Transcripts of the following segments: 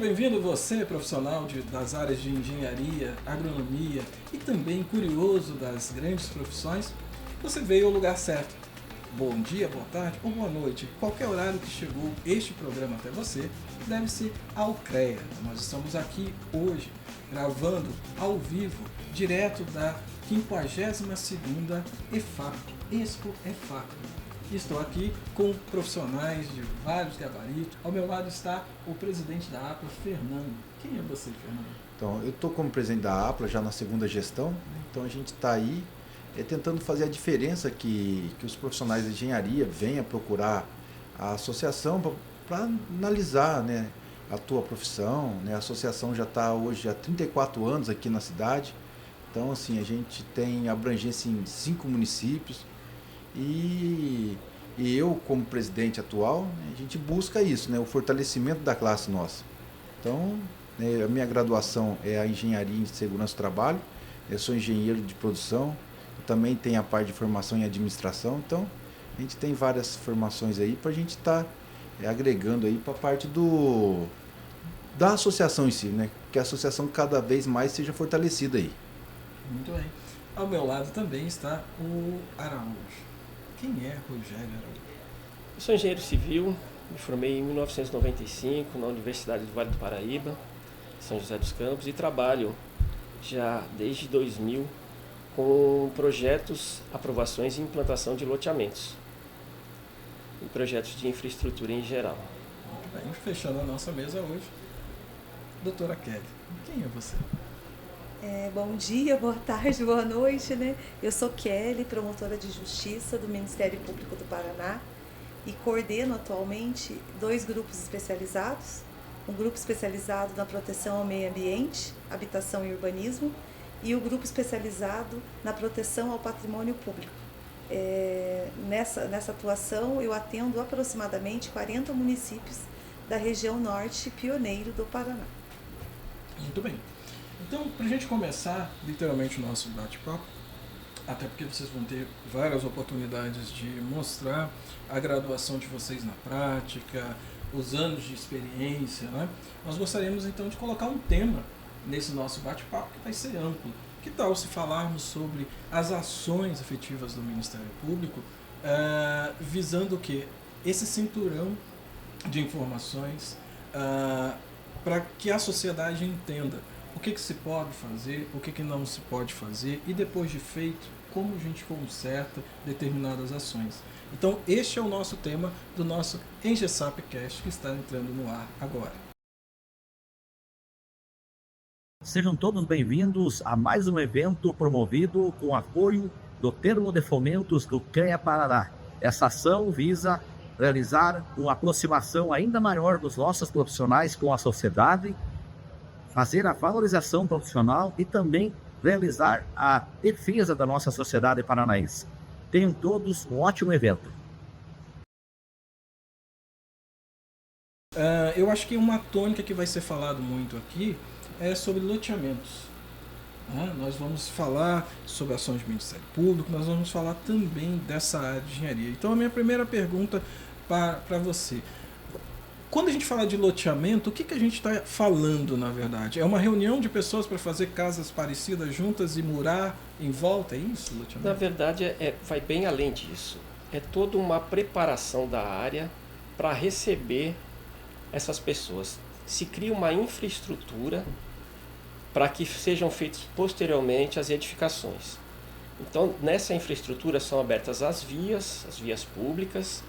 bem-vindo você, profissional das áreas de engenharia, agronomia e também curioso das grandes profissões. Você veio ao lugar certo. Bom dia, boa tarde ou boa noite. Qualquer horário que chegou este programa até você, deve-se ao CREA. Nós estamos aqui hoje, gravando ao vivo, direto da 52ª EFAP, Expo EFAP. Estou aqui com profissionais de vários gabaritos. Ao meu lado está o presidente da APLA, Fernando. Quem é você, Fernando? Então, eu estou como presidente da APLA já na segunda gestão, então a gente está aí tentando fazer a diferença que os profissionais de engenharia venham procurar a associação para analisar, né, a tua profissão. Né? A associação já está hoje há 34 anos aqui na cidade, então assim, a gente tem abrangência em 5 municípios. E eu, como presidente atual, né, a gente busca isso, né, o fortalecimento da classe nossa. Então, né, a minha graduação é a Engenharia em Segurança do Trabalho, eu sou engenheiro de produção, também tenho a parte de formação em administração, então a gente tem várias formações aí para a gente estar agregando aí para a parte da associação em si, né, que a associação cada vez mais seja fortalecida aí. Muito bem. Ao meu lado também está o Araújo. Quem é Rogério Araújo? Eu sou engenheiro civil, me formei em 1995 na Universidade do Vale do Paraíba, São José dos Campos, e trabalho já desde 2000 com projetos, aprovações e implantação de loteamentos e projetos de infraestrutura em geral. Muito bem. Fechando a nossa mesa hoje, doutora Kelly. Quem é você? Bom dia, boa tarde, boa noite, né? Eu sou Kelly, promotora de Justiça do Ministério Público do Paraná e coordeno atualmente 2 grupos especializados, um grupo especializado na proteção ao meio ambiente, habitação e urbanismo, e o grupo especializado na proteção ao patrimônio público. Nessa atuação eu atendo aproximadamente 40 municípios da região norte pioneiro do Paraná. Muito bem. Então, para a gente começar literalmente o nosso bate-papo, até porque vocês vão ter várias oportunidades de mostrar a graduação de vocês na prática, os anos de experiência, né? Nós gostaríamos então de colocar um tema nesse nosso bate-papo que vai ser amplo. Que tal se falarmos sobre as ações efetivas do Ministério Público, visando o quê? Esse cinturão de informações para que a sociedade entenda o que se pode fazer, o que não se pode fazer e depois de feito, como a gente conserta determinadas ações. Então, este é o nosso tema do nosso EngeSapCast que está entrando no ar agora. Sejam todos bem-vindos a mais um evento promovido com apoio do Termo de Fomentos do CREA Paraná. Essa ação visa realizar uma aproximação ainda maior dos nossos profissionais com a sociedade, fazer a valorização profissional e também realizar a defesa da nossa sociedade paranaense. Tenham todos um ótimo evento. Eu acho que uma tônica que vai ser falado muito aqui é sobre loteamentos. Nós vamos falar sobre ações do Ministério Público, nós vamos falar também dessa área de engenharia. Então a minha primeira pergunta para você: quando a gente fala de loteamento, o que a gente está falando, na verdade? É uma reunião de pessoas para fazer casas parecidas juntas e murar em volta? É isso, loteamento? Na verdade, vai bem além disso. É toda uma preparação da área para receber essas pessoas. Se cria uma infraestrutura para que sejam feitas posteriormente as edificações. Então, nessa infraestrutura são abertas as vias públicas,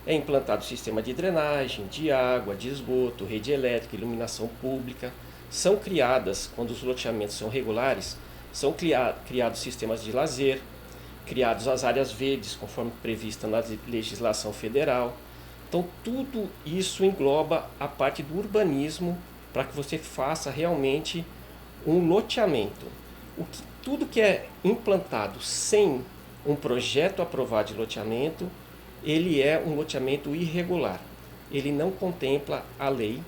é implantado o sistema de drenagem, de água, de esgoto, rede elétrica, iluminação pública. São criadas, quando os loteamentos são regulares, são criados sistemas de lazer, criadas as áreas verdes, conforme prevista na legislação federal. Então, tudo isso engloba a parte do urbanismo para que você faça realmente um loteamento. Tudo que é implantado sem um projeto aprovado de loteamento, ele é um loteamento irregular. Ele não contempla a lei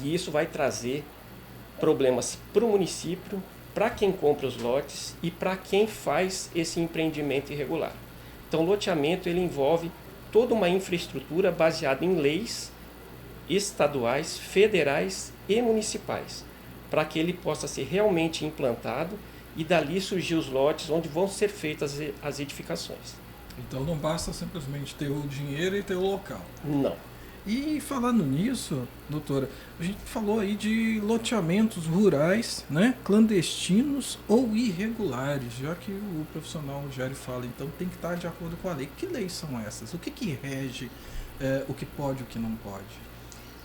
e isso vai trazer problemas para o município, para quem compra os lotes e para quem faz esse empreendimento irregular. Então, o loteamento ele envolve toda uma infraestrutura baseada em leis estaduais, federais e municipais, para que ele possa ser realmente implantado e dali surgir os lotes onde vão ser feitas as edificações. Então não basta simplesmente ter o dinheiro e ter o local. Não. E falando nisso, doutora, a gente falou aí de loteamentos rurais, né, clandestinos ou irregulares, já que o profissional Jair fala, então tem que estar de acordo com a lei. Que leis são essas? O que rege o que pode e o que não pode?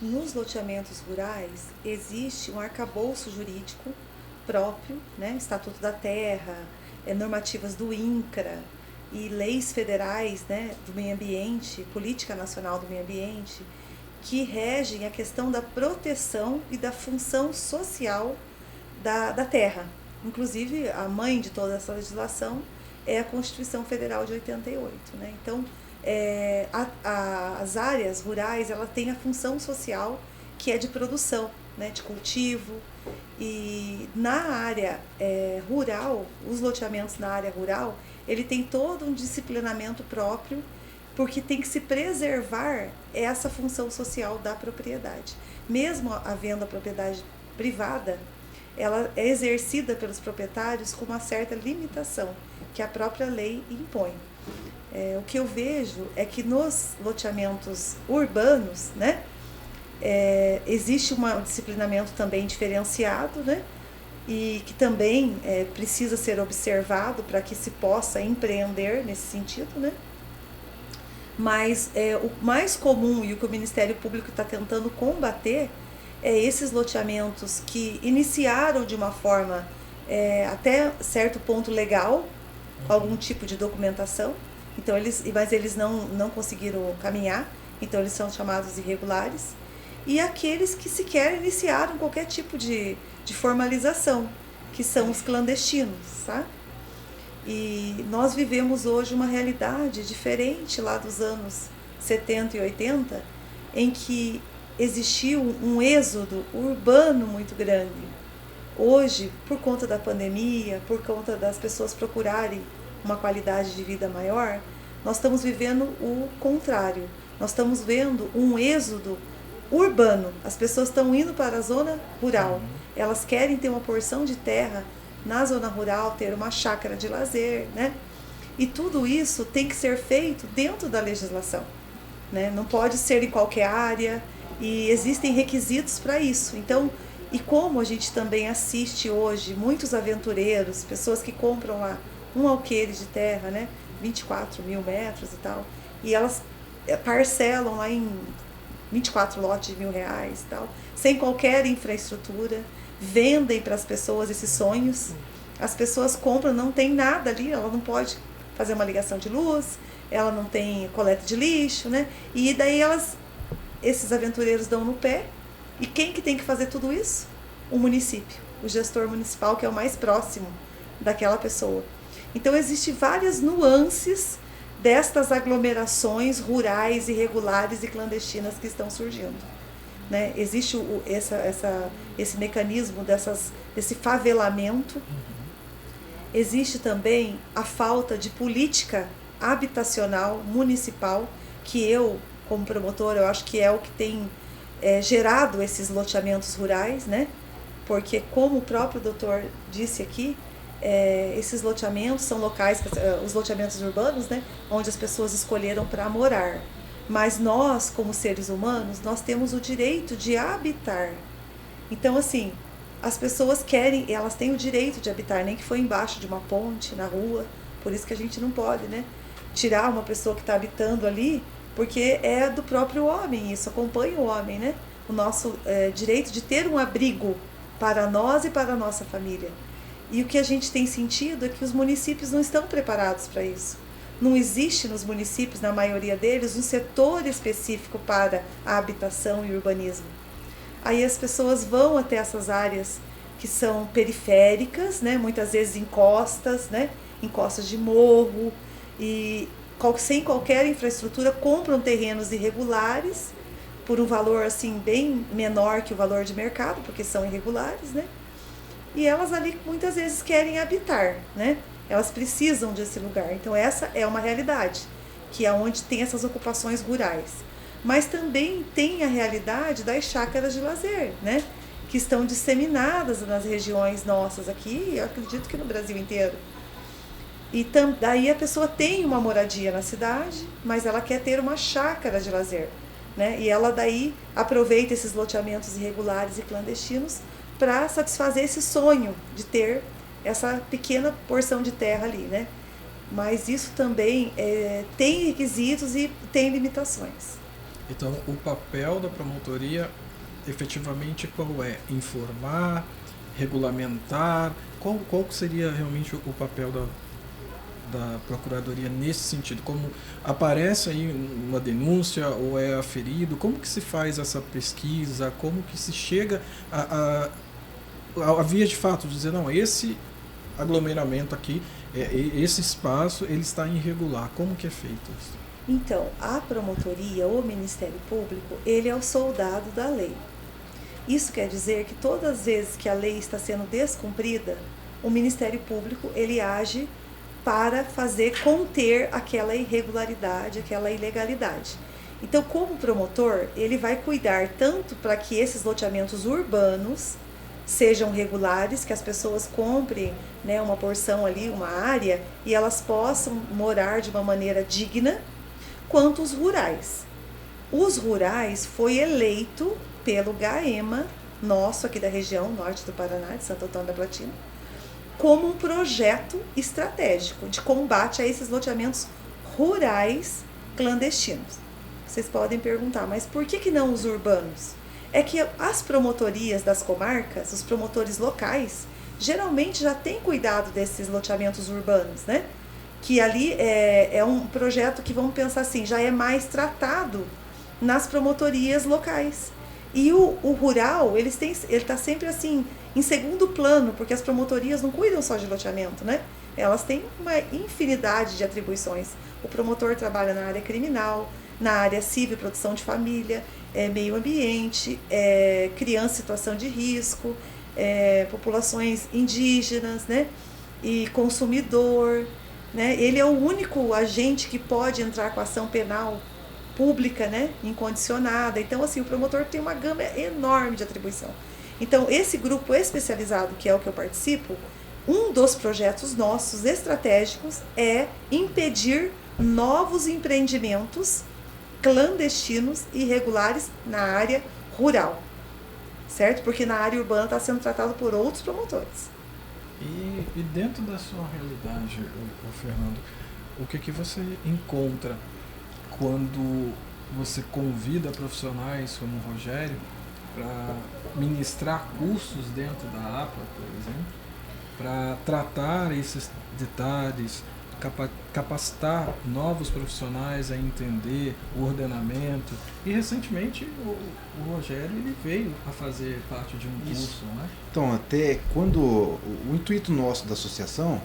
Nos loteamentos rurais existe um arcabouço jurídico próprio, né, Estatuto da Terra, normativas do INCRA, e leis federais, né, do meio ambiente, Política Nacional do Meio Ambiente, que regem a questão da proteção e da função social da terra. Inclusive, a mãe de toda essa legislação é a Constituição Federal de 88. Né? Então, as áreas rurais, ela têm a função social que é de produção, né, de cultivo. E na área rural, os loteamentos na área rural, ele tem todo um disciplinamento próprio, porque tem que se preservar essa função social da propriedade. Mesmo havendo a propriedade privada, ela é exercida pelos proprietários com uma certa limitação, que a própria lei impõe. O que eu vejo é que nos loteamentos urbanos, né, existe um disciplinamento também diferenciado, né, e que também precisa ser observado para que se possa empreender nesse sentido, né? Mas o mais comum e o que o Ministério Público está tentando combater é esses loteamentos que iniciaram de uma forma até certo ponto legal, algum tipo de documentação, então mas eles não conseguiram caminhar, então eles são chamados irregulares, e aqueles que sequer iniciaram qualquer tipo de formalização, que são os clandestinos, tá? E nós vivemos hoje uma realidade diferente lá dos anos 70 e 80, em que existiu um êxodo urbano muito grande. Hoje, por conta da pandemia, por conta das pessoas procurarem uma qualidade de vida maior, nós estamos vivendo o contrário. Nós estamos vendo um êxodo urbano. As pessoas estão indo para a zona rural. Elas querem ter uma porção de terra na zona rural, ter uma chácara de lazer, né? E tudo isso tem que ser feito dentro da legislação, né? Não pode ser em qualquer área, e existem requisitos para isso. Então, e como a gente também assiste hoje muitos aventureiros, pessoas que compram lá um alqueire de terra, né? 24 mil metros e tal, e elas parcelam lá em 24 lotes de R$1.000 e tal, sem qualquer infraestrutura, vendem para as pessoas esses sonhos. As pessoas compram, não tem nada ali, ela não pode fazer uma ligação de luz, ela não tem coleta de lixo, né? E daí esses aventureiros dão no pé. E quem que tem que fazer tudo isso? O município, o gestor municipal, que é o mais próximo daquela pessoa. Então existem várias nuances destas aglomerações rurais, irregulares e clandestinas que estão surgindo. Né? Existe esse mecanismo desse favelamento. Existe também a falta de política habitacional municipal, que eu, como promotora, eu acho que é o que tem gerado esses loteamentos rurais, né? Porque, como o próprio doutor disse aqui, esses loteamentos são locais, os loteamentos urbanos, né? Onde as pessoas escolheram para morar. Mas nós, como seres humanos, nós temos o direito de habitar. Então, assim, as pessoas elas têm o direito de habitar, nem que foi embaixo de uma ponte, na rua. Por isso que a gente não pode, né, tirar uma pessoa que está habitando ali, porque é do próprio homem, isso acompanha o homem, né? O nosso direito de ter um abrigo para nós e para a nossa família. E o que a gente tem sentido é que os municípios não estão preparados para isso. Não existe nos municípios, na maioria deles, um setor específico para a habitação e urbanismo. Aí as pessoas vão até essas áreas que são periféricas, né? Muitas vezes encostas, né? Encostas de morro, e sem qualquer infraestrutura, compram terrenos irregulares por um valor assim bem menor que o valor de mercado, porque são irregulares, né? E elas ali muitas vezes querem habitar, né? Elas precisam desse lugar. Então essa é uma realidade, que é onde tem essas ocupações rurais. Mas também tem a realidade das chácaras de lazer, né? que estão disseminadas nas regiões nossas aqui, eu acredito que no Brasil inteiro. E daí a pessoa tem uma moradia na cidade, mas ela quer ter uma chácara de lazer, né? E ela daí aproveita esses loteamentos irregulares e clandestinos para satisfazer esse sonho de ter essa pequena porção de terra ali, né? Mas isso também tem requisitos e tem limitações. Então, o papel da promotoria, efetivamente, qual é? Informar, regulamentar? Qual seria realmente o papel da Procuradoria nesse sentido? Como aparece aí uma denúncia ou é aferido? Como que se faz essa pesquisa? Como que se chega a via de fato, dizer, não, esse aglomeramento aqui, esse espaço, ele está irregular? Como que é feito isso? Então, a promotoria, o Ministério Público, ele é o soldado da lei. Isso quer dizer que todas as vezes que a lei está sendo descumprida, o Ministério Público, ele age para fazer conter aquela irregularidade, aquela ilegalidade. Então, como promotor, ele vai cuidar tanto para que esses loteamentos urbanos sejam regulares, que as pessoas comprem, né, uma porção ali, uma área, e elas possam morar de uma maneira digna, quanto os rurais. Os rurais foi eleito pelo GAEMA, nosso aqui da região norte do Paraná, de Santo Antônio da Platina, como um projeto estratégico de combate a esses loteamentos rurais clandestinos. Vocês podem perguntar, mas por que não os urbanos? É que as promotorias das comarcas, os promotores locais, geralmente já têm cuidado desses loteamentos urbanos, né? Que ali é um projeto que, vamos pensar assim, já é mais tratado nas promotorias locais. E o rural, ele está sempre assim, em segundo plano, porque as promotorias não cuidam só de loteamento, né? Elas têm uma infinidade de atribuições. O promotor trabalha na área criminal, na área civil, produção de família, meio ambiente, criança em situação de risco, populações indígenas, né? E consumidor, né? Ele é o único agente que pode entrar com ação penal pública, né? Incondicionada. Então, assim, o promotor tem uma gama enorme de atribuição. Então, esse grupo especializado, que é o que eu participo, um dos projetos nossos estratégicos é impedir novos empreendimentos clandestinos e irregulares na área rural, certo? Porque na área urbana está sendo tratado por outros promotores. E dentro da sua realidade, Fernando, o que você encontra quando você convida profissionais como o Rogério para ministrar cursos dentro da APA, por exemplo, para tratar esses detalhes, capacitar novos profissionais a entender o ordenamento? E recentemente o Rogério ele veio a fazer parte de um curso, né? Então, até quando o intuito nosso da associação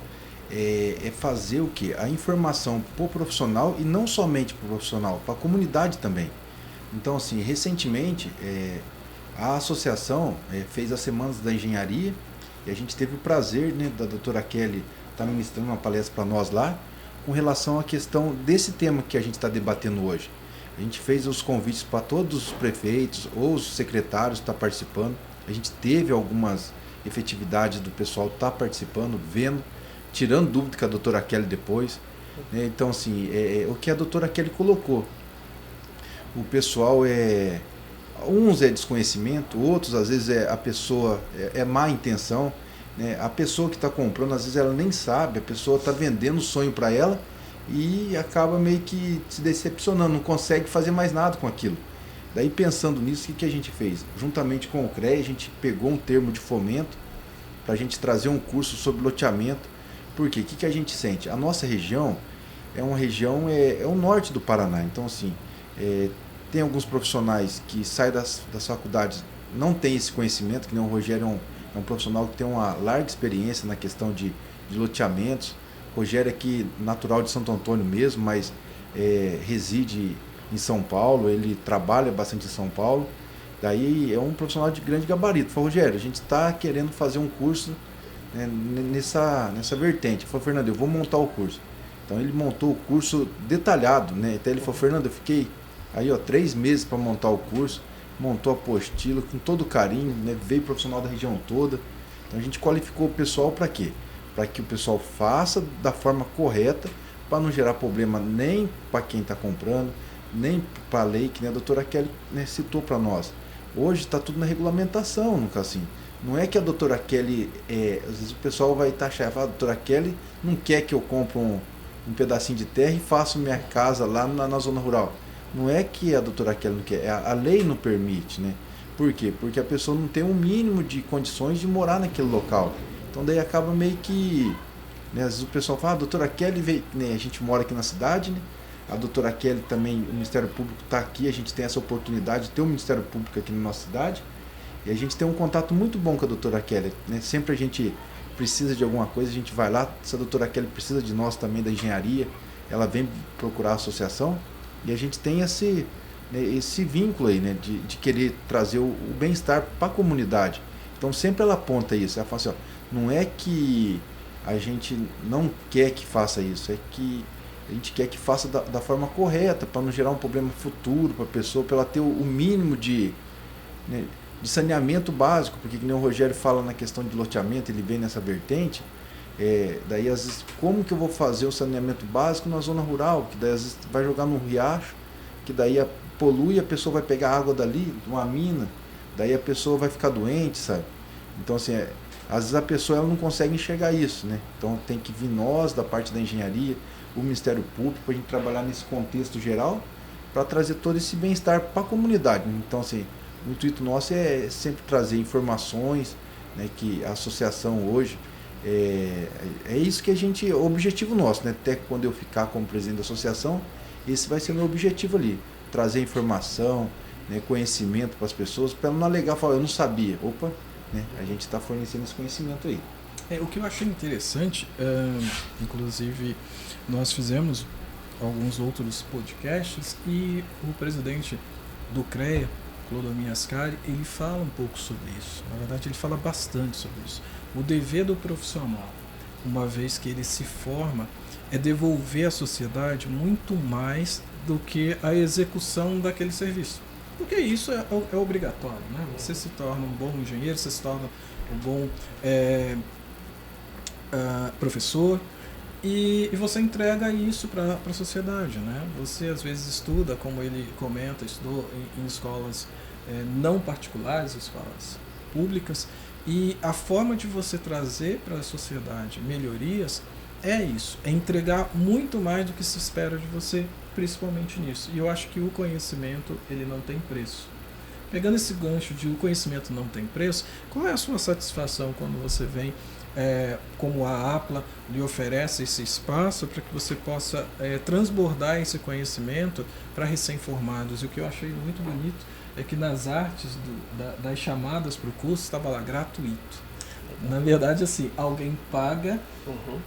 é fazer o quê? A informação para o profissional, e não somente para o profissional, para a comunidade também. Então, assim, recentemente a associação fez as Semanas da Engenharia, e a gente teve o prazer, né, da doutora Kelly estar ministrando uma palestra para nós lá, com relação à questão desse tema que a gente está debatendo hoje. A gente fez os convites para todos os prefeitos ou os secretários que estão participando. A gente teve algumas efetividades do pessoal estar participando, vendo, tirando dúvida com a doutora Kelly depois. Né? Então, assim, o que a doutora Kelly colocou. O pessoal uns é desconhecimento, outros às vezes a pessoa é má intenção, né? A pessoa que está comprando, às vezes ela nem sabe, a pessoa está vendendo o sonho para ela e acaba meio que se decepcionando, não consegue fazer mais nada com aquilo. Daí, pensando nisso, o que a gente fez? Juntamente com o CREA, a gente pegou um termo de fomento para a gente trazer um curso sobre loteamento. Por quê? O que a gente sente? A nossa região é uma região, é o norte do Paraná, então assim, tem alguns profissionais que saem das faculdades, não tem esse conhecimento, que nem o Rogério é um profissional que tem uma larga experiência na questão de loteamentos. O Rogério é aqui, natural de Santo Antônio mesmo, mas reside em São Paulo, ele trabalha bastante em São Paulo. Daí é um profissional de grande gabarito. Falei, Rogério, a gente está querendo fazer um curso, né, nessa vertente. Ele falou, Fernando, eu vou montar o curso. Então ele montou o curso detalhado, né? Até ele falou, Fernando, eu fiquei aí 3 meses para montar o curso. montou a apostila com todo carinho, né? Veio profissional da região toda. Então a gente qualificou o pessoal para quê? Para que o pessoal faça da forma correta, para não gerar problema nem para quem está comprando, nem para a lei, que, né, a doutora Kelly, né, citou para nós. Hoje está tudo na regulamentação, nunca assim. Não é que a doutora Kelly, às vezes o pessoal vai taxar, a doutora Kelly não quer que eu compre um pedacinho de terra e faça minha casa lá na zona rural. Não é que a doutora Kelly não quer, a lei não permite, né? Por quê? Porque a pessoa não tem um mínimo de condições de morar naquele local. Então daí acaba meio que, né, às vezes o pessoal fala, a doutora Kelly veio, né, a gente mora aqui na cidade, né? A doutora Kelly também, o Ministério Público está aqui, a gente tem essa oportunidade de ter um Ministério Público aqui na nossa cidade. E a gente tem um contato muito bom com a doutora Kelly, né? Sempre a gente precisa de alguma coisa, a gente vai lá. Se a doutora Kelly precisa de nós também, da engenharia, ela vem procurar a associação. E a gente tem esse, né, esse vínculo aí, né, de querer trazer o bem-estar para a comunidade. Então sempre ela aponta isso, ela fala assim, ó, não é que a gente não quer que faça isso, é que a gente quer que faça da forma correta, para não gerar um problema futuro para a pessoa, para ela ter o mínimo de, né, de saneamento básico, porque que nem o Rogério fala na questão de loteamento, ele vem nessa vertente, daí às vezes, como que eu vou fazer o saneamento básico na zona rural, que daí às vezes vai jogar num riacho, que daí polui, a pessoa vai pegar água dali, de uma mina, daí a pessoa vai ficar doente, sabe? Então assim, às vezes a pessoa ela não consegue enxergar isso, né? Então tem que vir nós, da parte da engenharia, o Ministério Público, para a gente trabalhar nesse contexto geral, para trazer todo esse bem-estar para a comunidade. Então assim, o intuito nosso é sempre trazer informações, né, que a associação hoje, é isso que a gente, o objetivo nosso, né, até quando eu ficar como presidente da associação, esse vai ser o meu objetivo ali, trazer informação, né, conhecimento para as pessoas, para não alegar, falar, eu não sabia, opa, né, a gente está fornecendo esse conhecimento aí. O que eu achei interessante, inclusive nós fizemos alguns outros podcasts e o presidente do CREA, Clodomir Ascari, ele fala um pouco sobre isso. Na verdade, ele fala bastante sobre isso. O dever do profissional, uma vez que ele se forma, é devolver à sociedade muito mais do que a execução daquele serviço. Porque isso é obrigatório, né? Você se torna um bom engenheiro, você se torna um bom professor, e você entrega isso para a sociedade, né? Você às vezes estuda, como ele comenta, estudou em escolas não particulares, escolas públicas, e a forma de você trazer para a sociedade melhorias é isso, é entregar muito mais do que se espera de você, principalmente nisso. E eu acho que o conhecimento, ele não tem preço. Pegando esse gancho de o conhecimento não tem preço, qual é a sua satisfação quando você vem, como a APLA lhe oferece esse espaço para que você possa transbordar esse conhecimento para recém-formados? E o que eu achei muito bonito é que nas artes das chamadas para o curso estava lá gratuito. Na verdade, assim, alguém paga,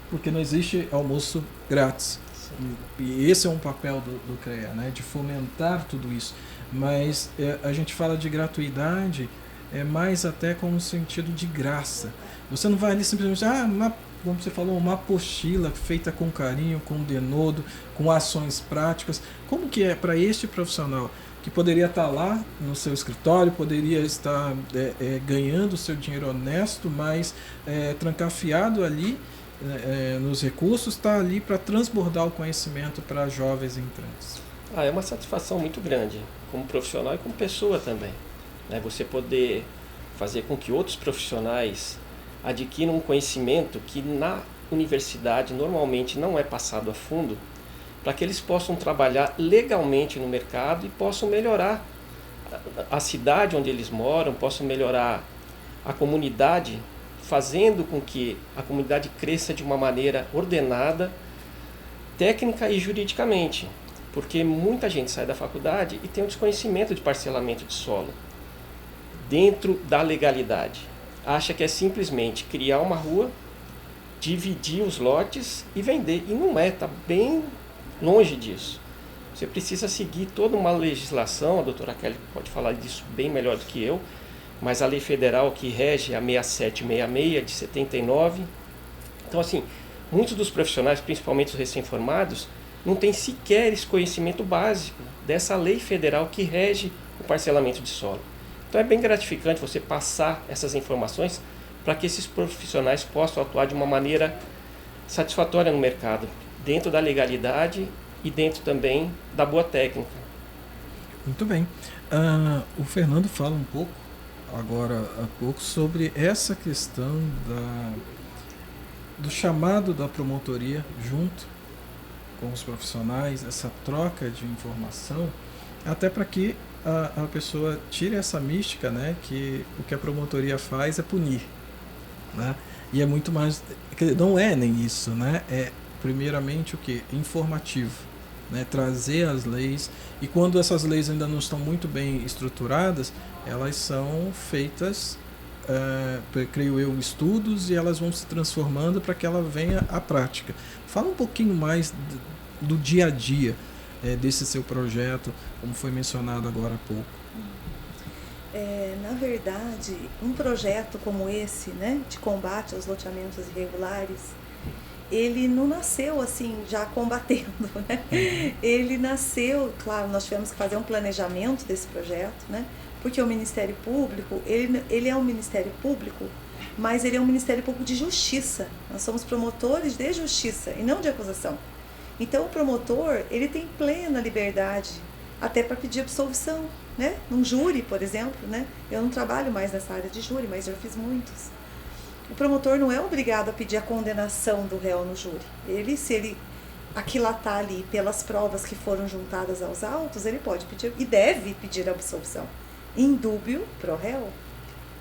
porque não existe almoço grátis. E esse é um papel do CREA, né, de fomentar tudo isso. Mas a gente fala de gratuidade, mais até com um sentido de graça. Você não vai ali simplesmente, como você falou, uma apostila feita com carinho, com denodo, com ações práticas. Como que é para este profissional que poderia estar lá no seu escritório, poderia estar ganhando o seu dinheiro honesto, mas trancafiado ali nos recursos, está ali para transbordar o conhecimento para jovens entrantes? É uma satisfação muito grande, como profissional e como pessoa também, né? Você poder fazer com que outros profissionais adquiram um conhecimento que na universidade normalmente não é passado a fundo, para que eles possam trabalhar legalmente no mercado e possam melhorar a cidade onde eles moram, possam melhorar a comunidade, fazendo com que a comunidade cresça de uma maneira ordenada, técnica e juridicamente. Porque muita gente sai da faculdade e tem um desconhecimento de parcelamento de solo dentro da legalidade. Acha que é simplesmente criar uma rua, dividir os lotes e vender. E não é, está bem longe disso. Você precisa seguir toda uma legislação, a doutora Kelly pode falar disso bem melhor do que eu, mas a lei federal que rege a 6766 de 79. Então, assim, muitos dos profissionais, principalmente os recém-formados, não têm sequer esse conhecimento básico dessa lei federal que rege o parcelamento de solo. Então é bem gratificante você passar essas informações para que esses profissionais possam atuar de uma maneira satisfatória no mercado, dentro da legalidade e dentro também da boa técnica. Muito bem. O Fernando fala um pouco, agora há pouco, sobre essa questão do chamado da promotoria junto com os profissionais, essa troca de informação, até para que a pessoa tire essa mística, né, que o que a promotoria faz é punir, né? E é muito mais, não é nem isso, né? É primeiramente o que? Informativo, né? Trazer as leis, e quando essas leis ainda não estão muito bem estruturadas, elas são feitas, creio eu, estudos, e elas vão se transformando para que ela venha à prática. Fala um pouquinho mais do dia a dia desse seu projeto, como foi mencionado agora há pouco. Na verdade, um projeto como esse, né, de combate aos loteamentos irregulares, ele não nasceu assim, já combatendo, né? Ele nasceu, claro, nós tivemos que fazer um planejamento desse projeto, né? Porque o Ministério Público, ele é um Ministério Público, mas ele é um Ministério Público de Justiça. Nós somos promotores de justiça e não de acusação. Então o promotor, ele tem plena liberdade até para pedir absolvição, né? Num júri, por exemplo, né? Eu não trabalho mais nessa área de júri, mas já fiz muitos. O promotor não é obrigado a pedir a condenação do réu no júri. Se ele aquilatar ali pelas provas que foram juntadas aos autos, ele pode pedir e deve pedir a absolvição, in dúbio pro réu.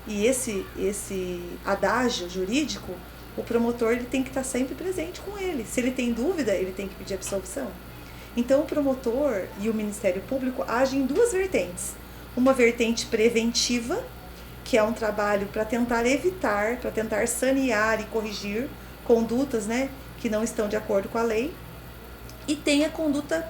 E esse adágio jurídico, o promotor ele tem que estar sempre presente com ele. Se ele tem dúvida, ele tem que pedir absolvição. Então, o promotor e o Ministério Público agem em duas vertentes. Uma vertente preventiva, que é um trabalho para tentar evitar, para tentar sanear e corrigir condutas, né, que não estão de acordo com a lei. E tem a conduta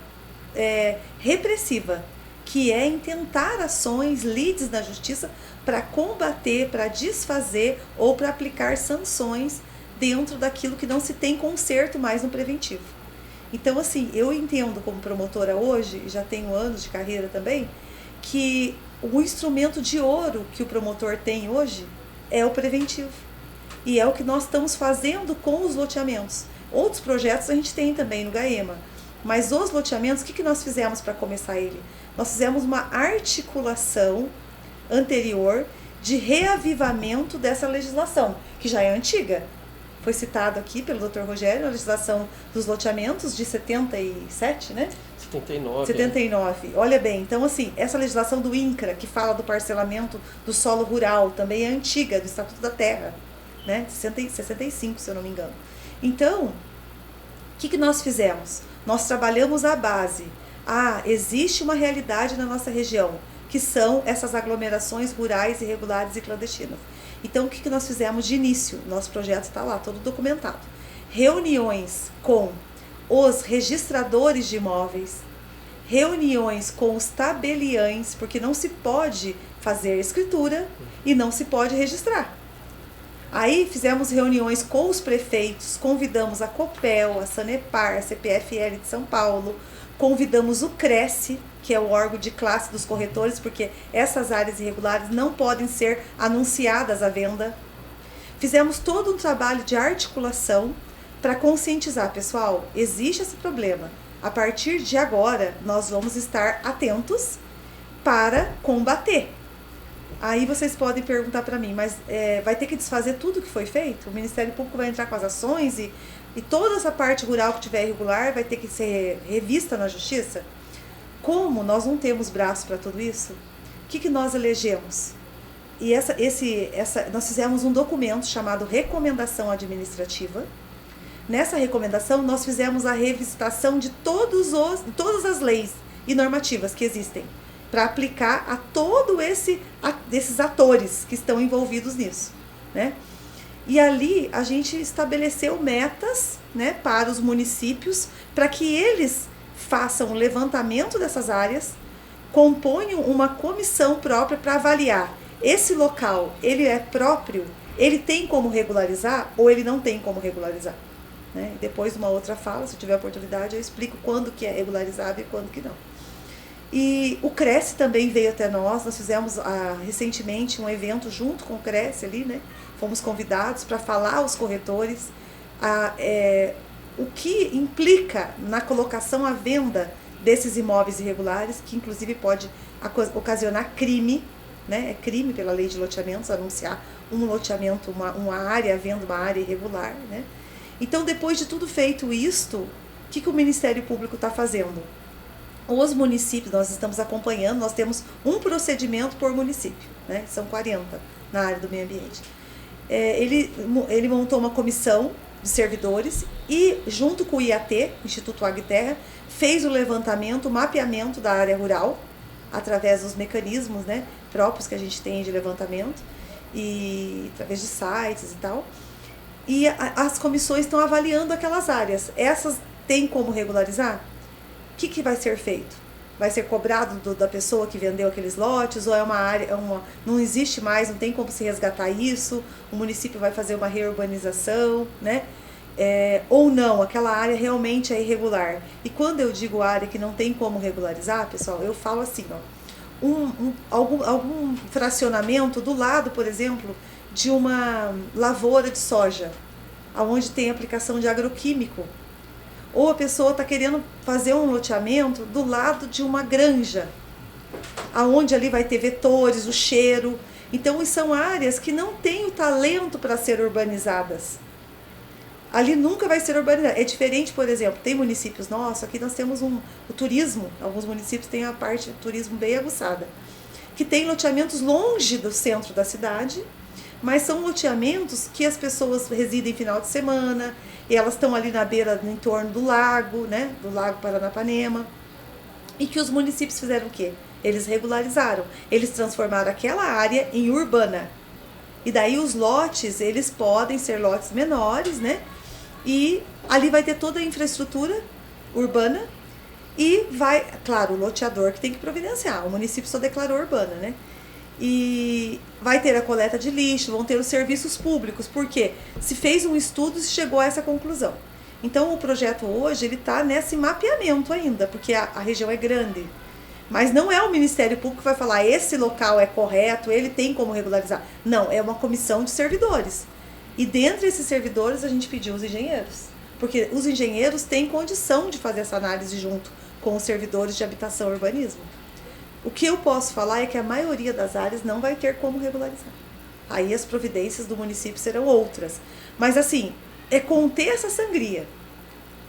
repressiva, que é intentar ações, lides na justiça, para combater, para desfazer ou para aplicar sanções dentro daquilo que não se tem conserto mais no preventivo. Então, assim, eu entendo como promotora hoje, já tenho anos de carreira também, que o instrumento de ouro que o promotor tem hoje é o preventivo. E é o que nós estamos fazendo com os loteamentos. Outros projetos a gente tem também no GAEMA, mas os loteamentos, o que nós fizemos para começar ele? Nós fizemos uma articulação anterior de reavivamento dessa legislação, que já é antiga. Foi citado aqui pelo Dr. Rogério, a legislação dos loteamentos de 77, né? 79. 79. Olha bem, então assim, essa legislação do INCRA, que fala do parcelamento do solo rural, também é antiga, do Estatuto da Terra, né? 65, se eu não me engano. Então, o que nós fizemos? Nós trabalhamos a base. Existe uma realidade na nossa região, que são essas aglomerações rurais, irregulares e clandestinas. Então, o que nós fizemos de início? Nosso projeto está lá, todo documentado. Reuniões com os registradores de imóveis, reuniões com os tabeliães, porque não se pode fazer escritura e não se pode registrar. Aí fizemos reuniões com os prefeitos, convidamos a Copel, a Sanepar, a CPFL de São Paulo, convidamos o Cresce, que é o órgão de classe dos corretores, porque essas áreas irregulares não podem ser anunciadas à venda. Fizemos todo um trabalho de articulação para conscientizar, pessoal, existe esse problema. A partir de agora, nós vamos estar atentos para combater. Aí vocês podem perguntar para mim, mas vai ter que desfazer tudo que foi feito? O Ministério Público vai entrar com as ações e toda essa parte rural que tiver irregular vai ter que ser revista na Justiça? Como nós não temos braço para tudo isso, o que nós elegemos? E nós fizemos um documento chamado Recomendação Administrativa. Nessa recomendação, nós fizemos a revisitação de todas as leis e normativas que existem, para aplicar a desses atores que estão envolvidos nisso, né? E ali a gente estabeleceu metas, né, para os municípios, para que eles façam o levantamento dessas áreas, componham uma comissão própria para avaliar esse local, ele é próprio, ele tem como regularizar ou ele não tem como regularizar, né? Depois de uma outra fala, se tiver oportunidade, eu explico quando que é regularizável e quando que não. E o Cresce também veio até nós fizemos recentemente um evento junto com o Cresce ali, né? Fomos convidados para falar aos corretores o que implica na colocação à venda desses imóveis irregulares, que inclusive pode ocasionar crime, né? É crime pela lei de loteamentos anunciar um loteamento, uma área, vendo uma área irregular, né? Então, depois de tudo feito isto, o que o Ministério Público está fazendo? Os municípios, nós estamos acompanhando, nós temos um procedimento por município, né? São 40 na área do meio ambiente. Ele montou uma comissão de servidores e, junto com o IAT, Instituto Água e Terra, fez o levantamento, o mapeamento da área rural, através dos mecanismos, né, próprios que a gente tem de levantamento, e através de sites e tal. E as comissões estão avaliando aquelas áreas. Essas têm como regularizar? O que vai ser feito? Vai ser cobrado da pessoa que vendeu aqueles lotes? Ou é uma área, não existe mais, não tem como se resgatar isso? O município vai fazer uma reurbanização, né? Ou não, aquela área realmente é irregular. E quando eu digo área que não tem como regularizar, pessoal, eu falo assim, ó, algum fracionamento do lado, por exemplo, de uma lavoura de soja, onde tem aplicação de agroquímico. Ou a pessoa está querendo fazer um loteamento do lado de uma granja, aonde ali vai ter vetores, o cheiro. Então, são áreas que não têm o talento para ser urbanizadas. Ali nunca vai ser urbanizado. É diferente, por exemplo, tem municípios nossos, aqui nós temos o turismo, alguns municípios têm a parte do turismo bem aguçada, que tem loteamentos longe do centro da cidade, mas são loteamentos que as pessoas residem final de semana, e elas estão ali na beira, no entorno do lago, né, do Lago Paranapanema, e que os municípios fizeram o quê? Eles regularizaram, eles transformaram aquela área em urbana. E daí os lotes, eles podem ser lotes menores, né? E ali vai ter toda a infraestrutura urbana e vai, claro, o loteador que tem que providenciar, o município só declarou urbana, né? E vai ter a coleta de lixo, vão ter os serviços públicos, porque se fez um estudo e se chegou a essa conclusão. Então o projeto hoje, ele está nesse mapeamento ainda, porque a região é grande. Mas não é o Ministério Público que vai falar, esse local é correto, ele tem como regularizar. Não, é uma comissão de servidores. E dentre esses servidores a gente pediu os engenheiros. Porque os engenheiros têm condição de fazer essa análise junto com os servidores de habitação e urbanismo. O que eu posso falar é que a maioria das áreas não vai ter como regularizar. Aí as providências do município serão outras. Mas assim, é conter essa sangria.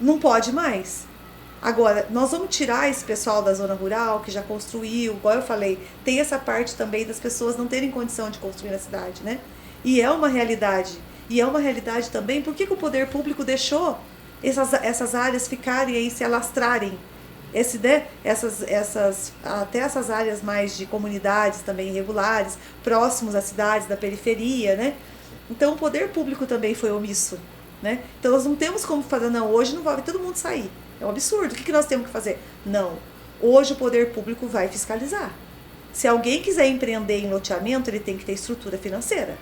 Não pode mais. Agora, nós vamos tirar esse pessoal da zona rural, que já construiu, igual eu falei, tem essa parte também das pessoas não terem condição de construir na cidade, né? E é uma realidade. E é uma realidade também, por que o poder público deixou essas áreas ficarem aí, se alastrarem? Até essas áreas mais de comunidades também irregulares, próximos às cidades, da periferia, né? Então o poder público também foi omisso, né? Então nós não temos como fazer, não, hoje não vai todo mundo sair. É um absurdo. O que nós temos que fazer? Não. Hoje o poder público vai fiscalizar. Se alguém quiser empreender em loteamento, ele tem que ter estrutura financeira.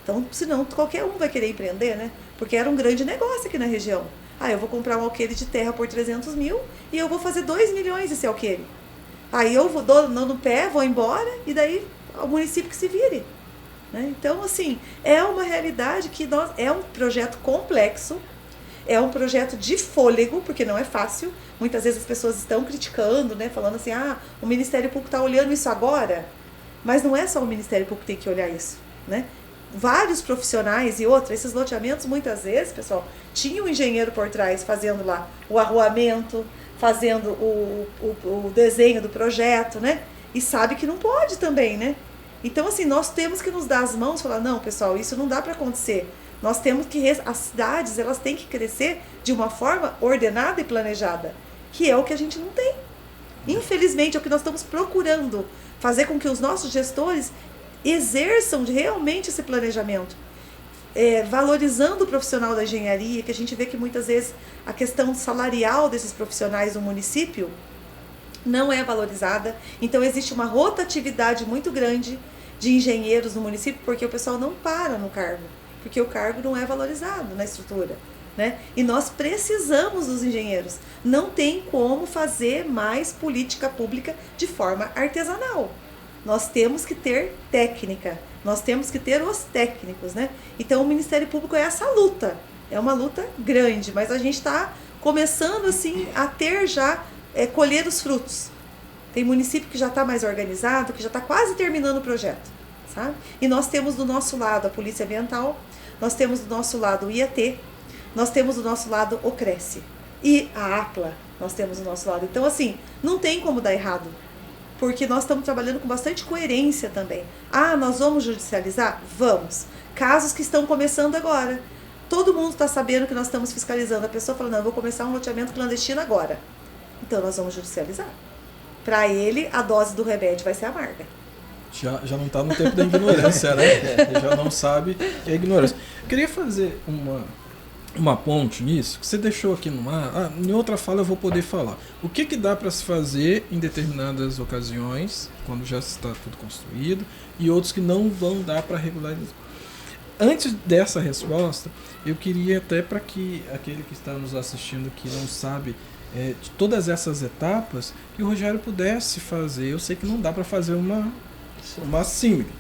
Então, senão qualquer um vai querer empreender, né? Porque era um grande negócio aqui na região. Eu vou comprar um alqueire de terra por 300 mil e eu vou fazer 2 milhões esse alqueire. Aí eu dou no pé, vou embora e daí o município que se vire. Né? Então, assim, é uma realidade que é um projeto complexo, é um projeto de fôlego, porque não é fácil. Muitas vezes as pessoas estão criticando, né? Falando assim, o Ministério Público está olhando isso agora. Mas não é só o Ministério Público que tem que olhar isso, né? Vários profissionais e esses loteamentos, muitas vezes, pessoal, tinha um engenheiro por trás fazendo lá o arruamento, fazendo o desenho do projeto, né? E sabe que não pode também, né? Então, assim, nós temos que nos dar as mãos e falar, não, pessoal, isso não dá para acontecer. Nós temos que, as cidades, elas têm que crescer de uma forma ordenada e planejada, que é o que a gente não tem. Infelizmente, é o que nós estamos procurando, fazer com que os nossos gestores exerçam realmente esse planejamento, valorizando o profissional da engenharia, que a gente vê que muitas vezes a questão salarial desses profissionais do município não é valorizada. Então existe uma rotatividade muito grande de engenheiros no município, porque o pessoal não para no cargo, porque o cargo não é valorizado na estrutura, né? E nós precisamos dos engenheiros. Não tem como fazer mais política pública de forma artesanal. Nós temos que ter técnica, nós temos que ter os técnicos, né? Então o Ministério Público é essa luta, é uma luta grande, mas a gente está começando assim a ter já, colher os frutos. Tem município que já está mais organizado, que já está quase terminando o projeto, sabe? E nós temos do nosso lado a Polícia Ambiental, nós temos do nosso lado o IAT, nós temos do nosso lado o Cresce e a APLA, nós temos do nosso lado. Então assim, não tem como dar errado, porque nós estamos trabalhando com bastante coerência também. Ah, nós vamos judicializar? Vamos. Casos que estão começando agora. Todo mundo está sabendo que nós estamos fiscalizando. A pessoa fala, não, eu vou começar um loteamento clandestino agora. Então nós vamos judicializar. Para ele, a dose do remédio vai ser amarga. Já não está no tempo da ignorância, né? Já não sabe que é ignorância. Eu queria fazer uma ponte nisso, que você deixou aqui no ar. Em outra fala eu vou poder falar. O que dá para se fazer em determinadas ocasiões, quando já está tudo construído, e outros que não vão dar para regularizar. Antes dessa resposta, eu queria até para que aquele que está nos assistindo que não sabe de todas essas etapas, que o Rogério pudesse fazer. Eu sei que não dá para fazer uma símile,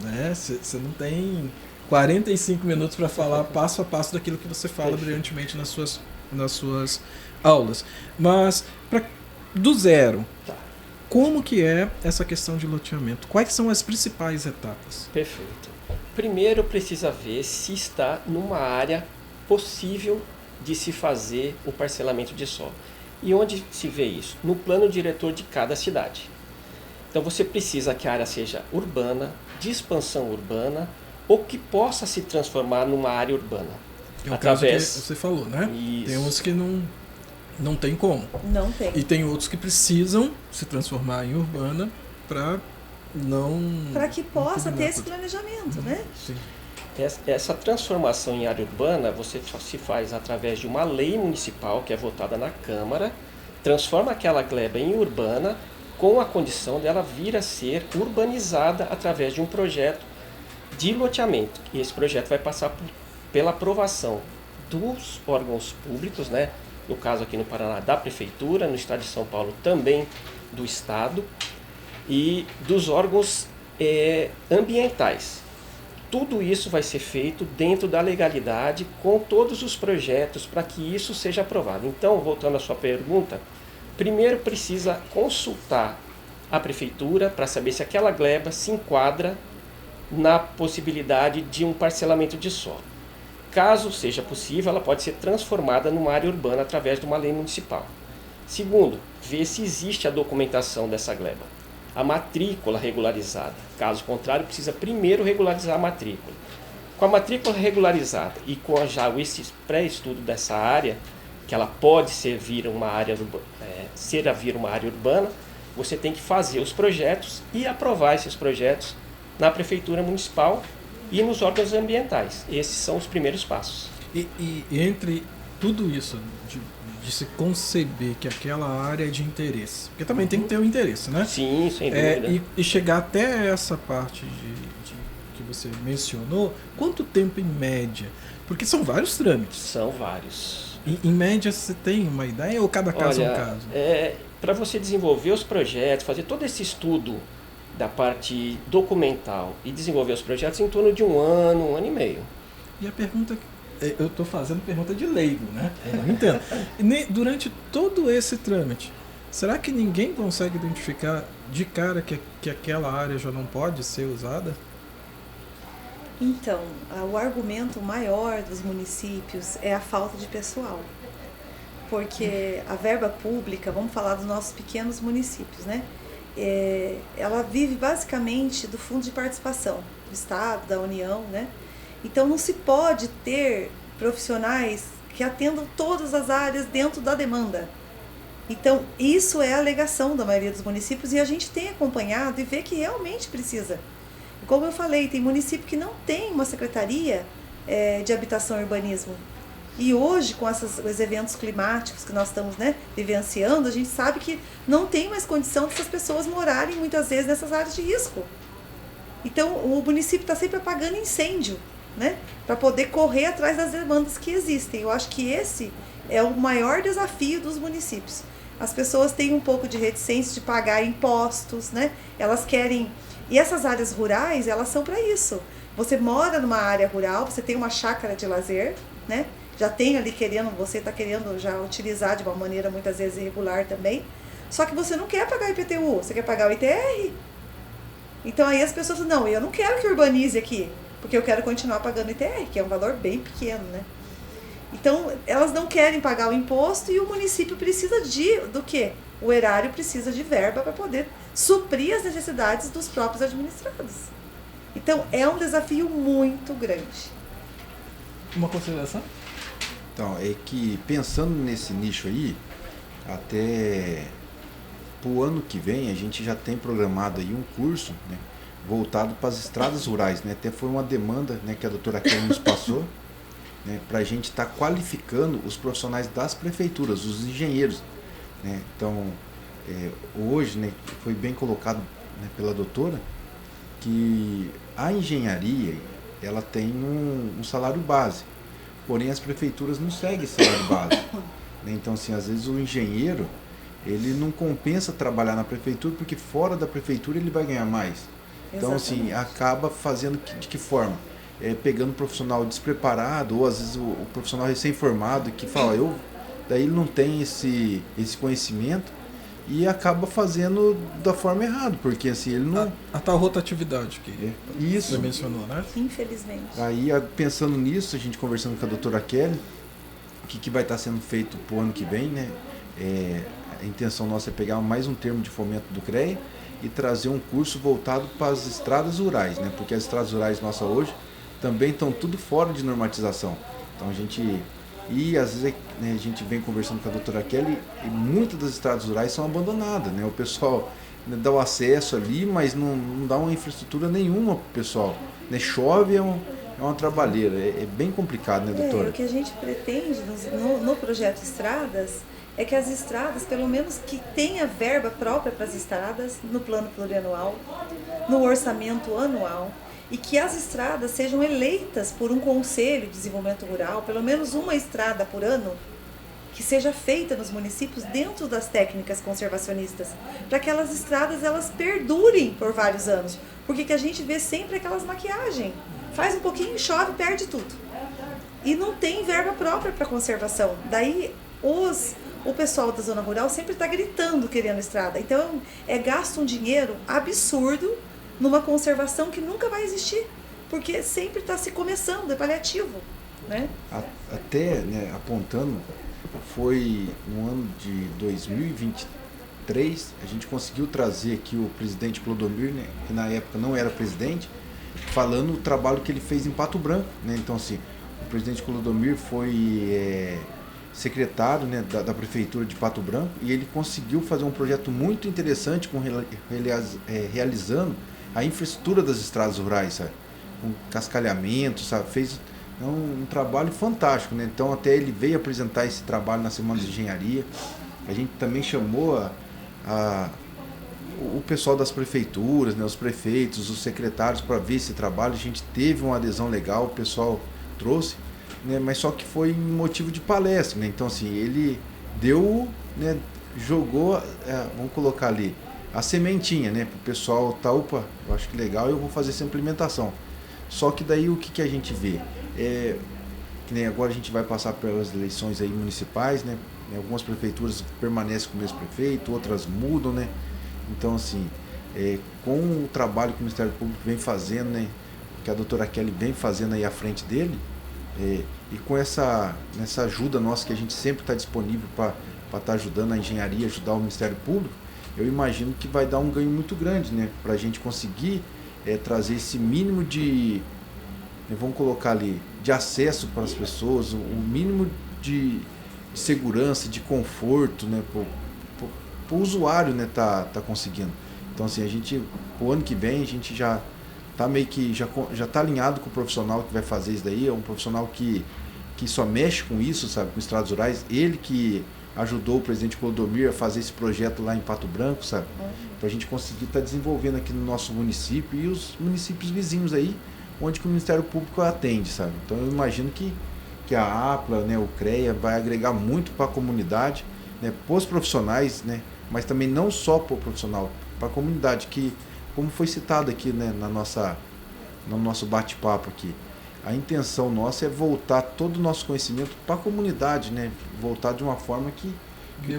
né? Você não tem 45 minutos para falar passo a passo daquilo que você fala brilhantemente nas suas aulas. Mas, do zero, como que é essa questão de loteamento? Quais são as principais etapas? Perfeito. Primeiro precisa ver se está numa área possível de se fazer o parcelamento de solo. E onde se vê isso? No plano diretor de cada cidade. Então você precisa que a área seja urbana, de expansão urbana, ou que possa se transformar numa área urbana. É o caso que você falou, né? Isso. Tem uns que não tem como. Não tem. E tem outros que precisam se transformar em urbana para que possa ter esse planejamento, né? Sim. Essa transformação em área urbana se faz através de uma lei municipal que é votada na Câmara, transforma aquela gleba em urbana com a condição dela vir a ser urbanizada através de um projeto de loteamento. E esse projeto vai passar pela aprovação dos órgãos públicos, né? No caso aqui no Paraná, da Prefeitura, no estado de São Paulo também do Estado, e dos órgãos ambientais. Tudo isso vai ser feito dentro da legalidade, com todos os projetos para que isso seja aprovado. Então, voltando à sua pergunta, primeiro precisa consultar a Prefeitura para saber se aquela gleba se enquadra na possibilidade de um parcelamento de solo. Caso seja possível, ela pode ser transformada numa área urbana através de uma lei municipal. Segundo, ver se existe a documentação dessa gleba. A matrícula regularizada. Caso contrário, precisa primeiro regularizar a matrícula. Com a matrícula regularizada e com já esse pré-estudo dessa área, que ela pode servir uma área urbana, você tem que fazer os projetos e aprovar esses projetos na Prefeitura Municipal e nos órgãos ambientais. Esses são os primeiros passos. E entre tudo isso, de se conceber que aquela área é de interesse, porque também tem que ter o interesse, né? Sim, sem dúvida. E chegar até essa parte que você mencionou, quanto tempo em média? Porque são vários trâmites. São vários. Em média, você tem uma ideia ou cada caso é um caso? Para você desenvolver os projetos, fazer todo esse estudo da parte documental e desenvolver os projetos em torno de um ano e meio. E a pergunta, eu estou fazendo pergunta de leigo, né? Eu não entendo. Durante todo esse trâmite, será que ninguém consegue identificar de cara que aquela área já não pode ser usada? Então, o argumento maior dos municípios é a falta de pessoal. Porque a verba pública, vamos falar dos nossos pequenos municípios, né? Ela vive basicamente do fundo de participação do Estado, da União, né? Então não se pode ter profissionais que atendam todas as áreas dentro da demanda. Então isso é a alegação da maioria dos municípios e a gente tem acompanhado e vê que realmente precisa. Como eu falei, tem município que não tem uma secretaria de habitação e urbanismo. E hoje, com os eventos climáticos que nós estamos, né, vivenciando, a gente sabe que não tem mais condição dessas pessoas morarem muitas vezes nessas áreas de risco. Então, o município está sempre apagando incêndio. né? Para poder correr atrás das demandas que existem. Eu acho que esse é o maior desafio dos municípios. As pessoas têm um pouco de reticência de pagar impostos, né? Elas querem... E essas áreas rurais, elas são para isso. Você mora numa área rural, você tem uma chácara de lazer, né? Já tem ali você está querendo já utilizar de uma maneira muitas vezes irregular também. Só que você não quer pagar o IPTU, você quer pagar o ITR. Então aí as pessoas falam, não, eu não quero que urbanize aqui, porque eu quero continuar pagando o ITR, que é um valor bem pequeno, né? Então, elas não querem pagar o imposto e o município precisa do quê? O erário precisa de verba para poder suprir as necessidades dos próprios administrados. Então, é um desafio muito grande. Uma consideração? Então, é que pensando nesse nicho aí, até pro ano que vem a gente já tem programado aí um curso, né, voltado para as estradas rurais, né? Até foi uma demanda, né, que a doutora Kelly nos passou, né, para a gente estar qualificando os profissionais das prefeituras, os engenheiros, né? Então, hoje, né, foi bem colocado, né, pela doutora, que a engenharia ela tem um salário base, porém as prefeituras não seguem esse salário base, né? Então, assim, às vezes o engenheiro ele não compensa trabalhar na prefeitura porque fora da prefeitura ele vai ganhar mais. Então, assim, acaba fazendo de que forma? Pegando um profissional despreparado, ou às vezes o profissional recém-formado que fala, daí ele não tem esse conhecimento e acaba fazendo da forma errada, porque assim, ele não... A tal rotatividade que isso você mencionou, né? Infelizmente. Aí, pensando nisso, a gente conversando com a doutora Kelly, o que vai estar sendo feito para o ano que vem, né? A intenção nossa é pegar mais um termo de fomento do CREA e trazer um curso voltado para as estradas rurais, né? Porque as estradas rurais nossas hoje também estão tudo fora de normatização. Então a gente... E às vezes, né, a gente vem conversando com a doutora Kelly e muitas das estradas rurais são abandonadas, né? O pessoal, né, dá o acesso ali, mas não dá uma infraestrutura nenhuma para o pessoal, né? Chove, é uma trabalheira. É bem complicado, né, doutora? O que a gente pretende no projeto Estradas é que as estradas, pelo menos que tenha verba própria para as estradas, no plano plurianual, no orçamento anual, e que as estradas sejam eleitas por um conselho de desenvolvimento rural, pelo menos uma estrada por ano, que seja feita nos municípios dentro das técnicas conservacionistas, para que aquelas estradas elas perdurem por vários anos, porque que a gente vê sempre aquelas maquiagens, faz um pouquinho, chove, perde tudo. E não tem verba própria para conservação. Daí o pessoal da zona rural sempre está gritando querendo estrada. Então, gasto um dinheiro absurdo numa conservação que nunca vai existir, porque sempre está se começando, é paliativo, né? Até, né, apontando, foi no ano de 2023, a gente conseguiu trazer aqui o presidente Clodomir, né, que na época não era presidente, falando o trabalho que ele fez em Pato Branco, né? Então, assim, o presidente Clodomir foi secretário, né, da prefeitura de Pato Branco, e ele conseguiu fazer um projeto muito interessante realizando a infraestrutura das estradas rurais, sabe? Com cascalhamento, sabe? Fez um trabalho fantástico, né? Então até ele veio apresentar esse trabalho na Semana de Engenharia. A gente também chamou o pessoal das prefeituras, né? Os prefeitos, os secretários para ver esse trabalho. A gente teve uma adesão legal, o pessoal trouxe, né? Mas só que foi motivo de palestra, né? Então assim, ele deu, né? Jogou, vamos colocar ali, a sementinha, né, para o pessoal opa, eu acho que legal, eu vou fazer essa implementação. Só que daí o que a gente vê? Que nem agora a gente vai passar pelas eleições aí municipais, né? Algumas prefeituras permanecem com o mesmo prefeito, outras mudam, né? Então, assim, com o trabalho que o Ministério Público vem fazendo, né, que a doutora Kelly vem fazendo aí à frente dele, e com essa ajuda nossa que a gente sempre está disponível para estar ajudando a engenharia, ajudar o Ministério Público, eu imagino que vai dar um ganho muito grande, né, para a gente conseguir trazer esse mínimo de, vamos colocar ali, de acesso para as pessoas, o mínimo de segurança, de conforto, né, para o usuário, né, tá conseguindo. Então, assim, a gente, o ano que vem, a gente já tá meio que, já tá alinhado com o profissional que vai fazer isso daí, é um profissional que só mexe com isso, sabe, com estradas rurais, ele que ajudou o presidente Clodomir a fazer esse projeto lá em Pato Branco, sabe? Para a gente conseguir estar desenvolvendo aqui no nosso município e os municípios vizinhos aí, onde que o Ministério Público atende, sabe? Então eu imagino que a APLA, né, o CREA vai agregar muito para a comunidade, né, para os profissionais, né, mas também não só para o profissional, para a comunidade, que, como foi citado aqui, né, no nosso bate-papo aqui, a intenção nossa é voltar todo o nosso conhecimento para a comunidade, né, voltar de uma forma que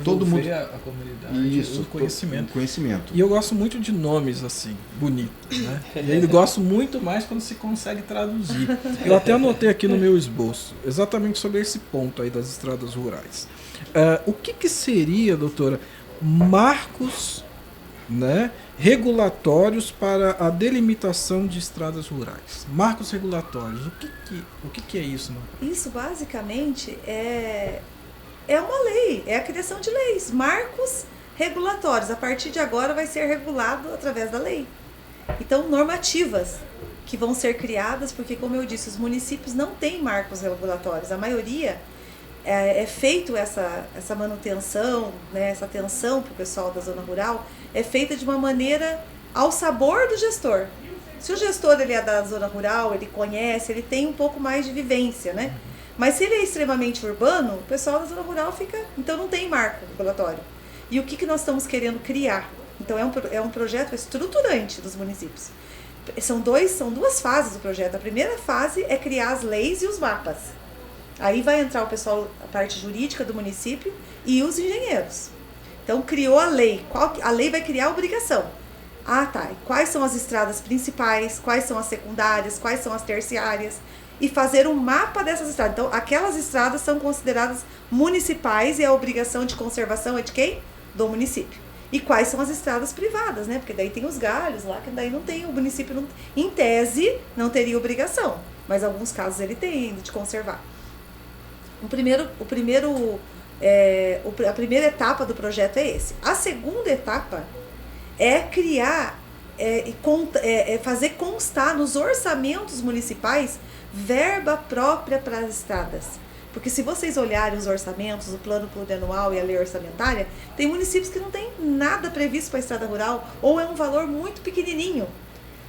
todo mundo... a comunidade Isso, o conhecimento. O conhecimento. E eu gosto muito de nomes assim, bonitos, né? E aí eu gosto muito mais quando se consegue traduzir. Eu até anotei aqui no meu esboço, exatamente sobre esse ponto aí das estradas rurais. O que seria, doutora, marcos, né, regulatórios para a delimitação de estradas rurais? Marcos regulatórios, o que é isso? Não? Isso basicamente é uma lei, é a criação de leis, marcos regulatórios. A partir de agora vai ser regulado através da lei. Então, normativas que vão ser criadas, porque, como eu disse, os municípios não têm marcos regulatórios. A maioria é feito essa manutenção, né, essa atenção para o pessoal da zona rural, é feita de uma maneira ao sabor do gestor. Se o gestor ele é da zona rural, ele conhece, ele tem um pouco mais de vivência, né? Mas se ele é extremamente urbano, o pessoal da zona rural fica... Então não tem marco regulatório. E o que nós estamos querendo criar? Então é um projeto estruturante dos municípios. São duas fases do projeto. A primeira fase é criar as leis e os mapas. Aí vai entrar o pessoal, a parte jurídica do município e os engenheiros. Então criou a lei. A lei vai criar a obrigação. Ah, tá. Quais são as estradas principais? Quais são as secundárias? Quais são as terciárias? E fazer um mapa dessas estradas. Então, aquelas estradas são consideradas municipais e a obrigação de conservação é de quem? Do município. E quais são as estradas privadas, né? Porque daí tem os galhos lá, que daí não tem, o município, não, em tese, não teria obrigação. Mas em alguns casos ele tem de conservar. A primeira etapa do projeto é esse. A segunda etapa é criar, fazer constar nos orçamentos municipais verba própria para as estradas. Porque se vocês olharem os orçamentos, o plano plurianual e a lei orçamentária, tem municípios que não tem nada previsto para a estrada rural, ou é um valor muito pequenininho.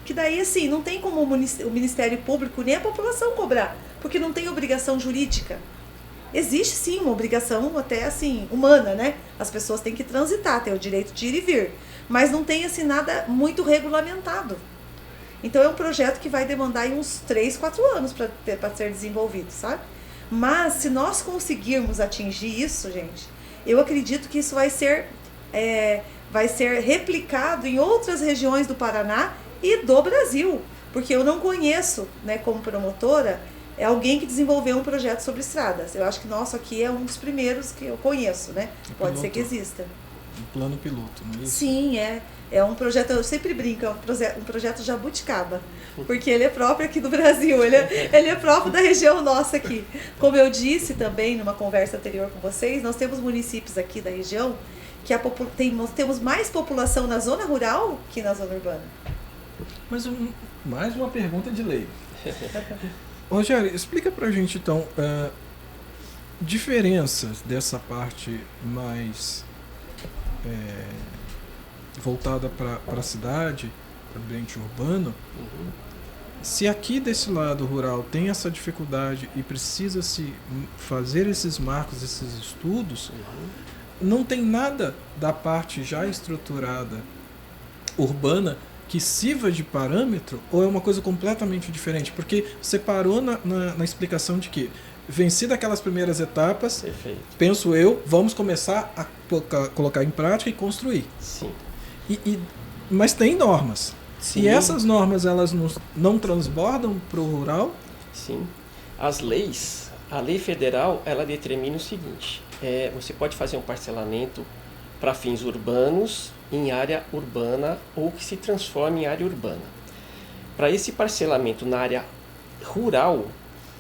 Que daí, assim, não tem como o Ministério Público nem a população cobrar, porque não tem obrigação jurídica. Existe sim uma obrigação até assim, humana, né? As pessoas têm que transitar, têm o direito de ir e vir. Mas não tem assim nada muito regulamentado. Então é um projeto que vai demandar aí uns 3, 4 anos para ser desenvolvido, sabe? Mas se nós conseguirmos atingir isso, gente, eu acredito que isso vai ser replicado em outras regiões do Paraná e do Brasil. Porque eu não conheço, né, como promotora, alguém que desenvolveu um projeto sobre estradas. Eu acho que nosso aqui é um dos primeiros que eu conheço, né? Pode ser que exista. Um plano piloto, não é isso? Sim, é um projeto, eu sempre brinco, é um projeto jabuticaba, porque ele é próprio aqui do Brasil, ele é próprio da região nossa aqui. Como eu disse também numa conversa anterior com vocês, nós temos municípios aqui da região que nós temos mais população na zona rural que na zona urbana. Mas mais uma pergunta de lei. Rogério, explica pra gente então diferenças dessa parte mais voltada para a cidade, para o ambiente urbano. Se aqui desse lado rural tem essa dificuldade e precisa se fazer esses marcos, esses estudos, não tem nada da parte já estruturada urbana que sirva de parâmetro, ou é uma coisa completamente diferente? Porque você parou na explicação de que, vencida aquelas primeiras etapas, Perfeito. Penso eu, vamos começar a colocar em prática e construir. Sim. Mas tem normas. Sim. E essas normas, elas não transbordam para o rural? Sim. As leis, a lei federal, ela determina o seguinte, você pode fazer um parcelamento para fins urbanos, em área urbana ou que se transforme em área urbana. Para esse parcelamento na área rural,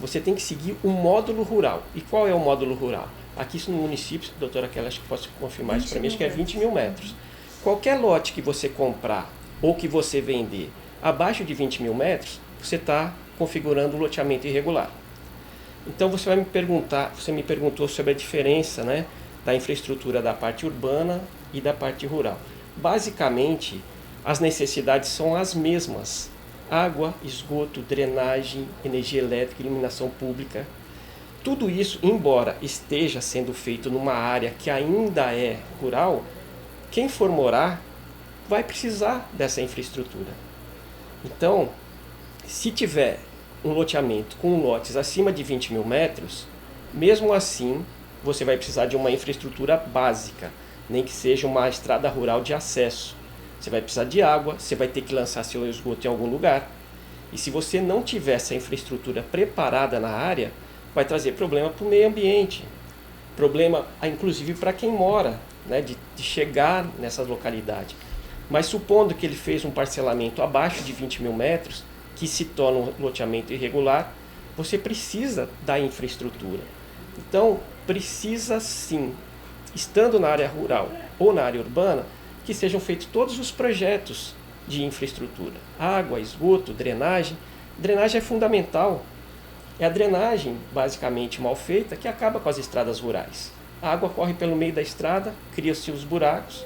você tem que seguir um módulo rural. E qual é o módulo rural? Aqui no município, doutora Kelly, acho que posso confirmar isso para mim, acho que é 20 mil metros. Qualquer lote que você comprar ou que você vender abaixo de 20 mil metros, você está configurando o loteamento irregular. Então você me perguntou sobre a diferença, né, da infraestrutura da parte urbana e da parte rural. Basicamente, as necessidades são as mesmas. água, esgoto, drenagem, energia elétrica, iluminação pública. Tudo isso, embora esteja sendo feito numa área que ainda é rural, quem for morar vai precisar dessa infraestrutura. Então, se tiver um loteamento com lotes acima de 20 mil metros, mesmo assim você vai precisar de uma infraestrutura básica, nem que seja uma estrada rural de acesso. Você vai precisar de água, você vai ter que lançar seu esgoto em algum lugar. E se você não tiver essa infraestrutura preparada na área, vai trazer problema para o meio ambiente. Problema, inclusive, para quem mora, né, de chegar nessa localidade. Mas supondo que ele fez um parcelamento abaixo de 20 mil metros, que se torna um loteamento irregular, você precisa da infraestrutura. Então, precisa sim, estando na área rural ou na área urbana, que sejam feitos todos os projetos de infraestrutura. Água, esgoto, drenagem. Drenagem é fundamental. É a drenagem, basicamente mal feita, que acaba com as estradas rurais. A água corre pelo meio da estrada, cria-se os buracos.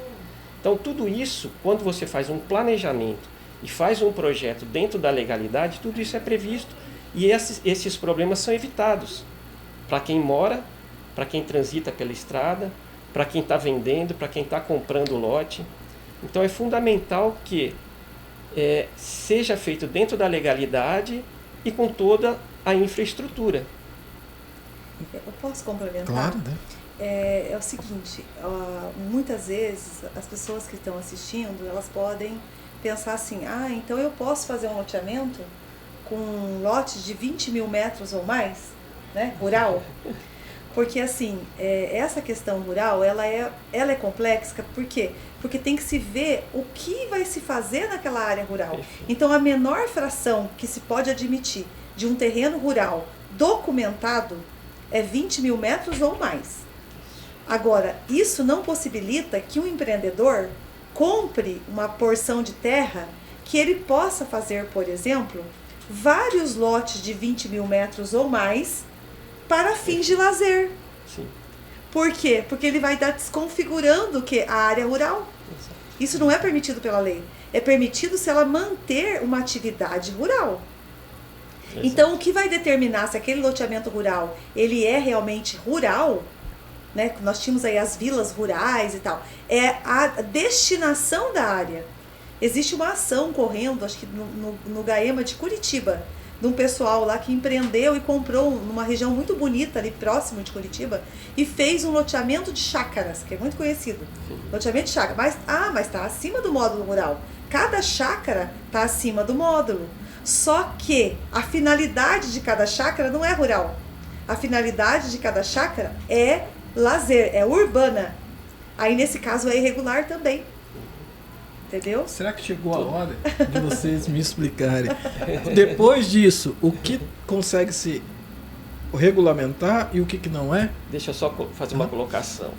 Então, tudo isso, quando você faz um planejamento e faz um projeto dentro da legalidade, tudo isso é previsto e esses problemas são evitados. Para quem mora, para quem transita pela estrada, para quem está vendendo, para quem está comprando o lote. Então, é fundamental que seja feito dentro da legalidade e com toda a infraestrutura. Eu posso complementar? Claro, né? É o seguinte, muitas vezes as pessoas que estão assistindo, elas podem pensar assim, então eu posso fazer um loteamento com lotes de 20 mil metros ou mais, né, rural? Porque assim, essa questão rural, ela é complexa, por quê? Porque tem que se ver o que vai se fazer naquela área rural. Então a menor fração que se pode admitir de um terreno rural documentado é 20 mil metros ou mais. Agora, isso não possibilita que um empreendedor compre uma porção de terra que ele possa fazer, por exemplo, vários lotes de 20 mil metros ou mais para fins de lazer. Sim. Por quê? Porque ele vai estar desconfigurando a área rural. Exato. Isso não é permitido pela lei. É permitido se ela manter uma atividade rural. Exato. Então, o que vai determinar se aquele loteamento rural ele é realmente rural, né? Nós tínhamos aí as vilas rurais e tal, é a destinação da área. Existe uma ação correndo, acho que no Gaema de Curitiba, de um pessoal lá que empreendeu e comprou numa região muito bonita ali próximo de Curitiba e fez um loteamento de chácaras, que é muito conhecido. Loteamento de chácara, mas está acima do módulo rural. Cada chácara está acima do módulo. Só que a finalidade de cada chácara não é rural. A finalidade de cada chácara é lazer, é urbana. Aí nesse caso é irregular também. Entendeu? Será que chegou a hora de vocês me explicarem? Depois disso, o que consegue se regulamentar e o que não é? Deixa eu só fazer uma colocação.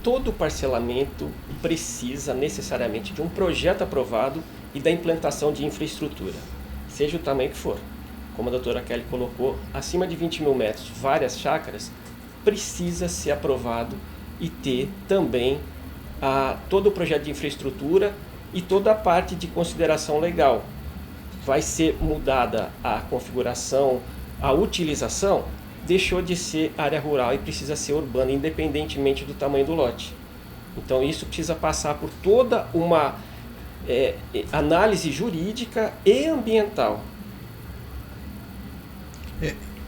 Todo parcelamento precisa necessariamente de um projeto aprovado e da implantação de infraestrutura, seja o tamanho que for. Como a doutora Kelly colocou, acima de 20 mil metros, várias chácaras, precisa ser aprovado e ter também todo o projeto de infraestrutura e toda a parte de consideração legal. Vai ser mudada a configuração, a utilização, deixou de ser área rural e precisa ser urbana, independentemente do tamanho do lote. Então isso precisa passar por toda uma análise jurídica e ambiental.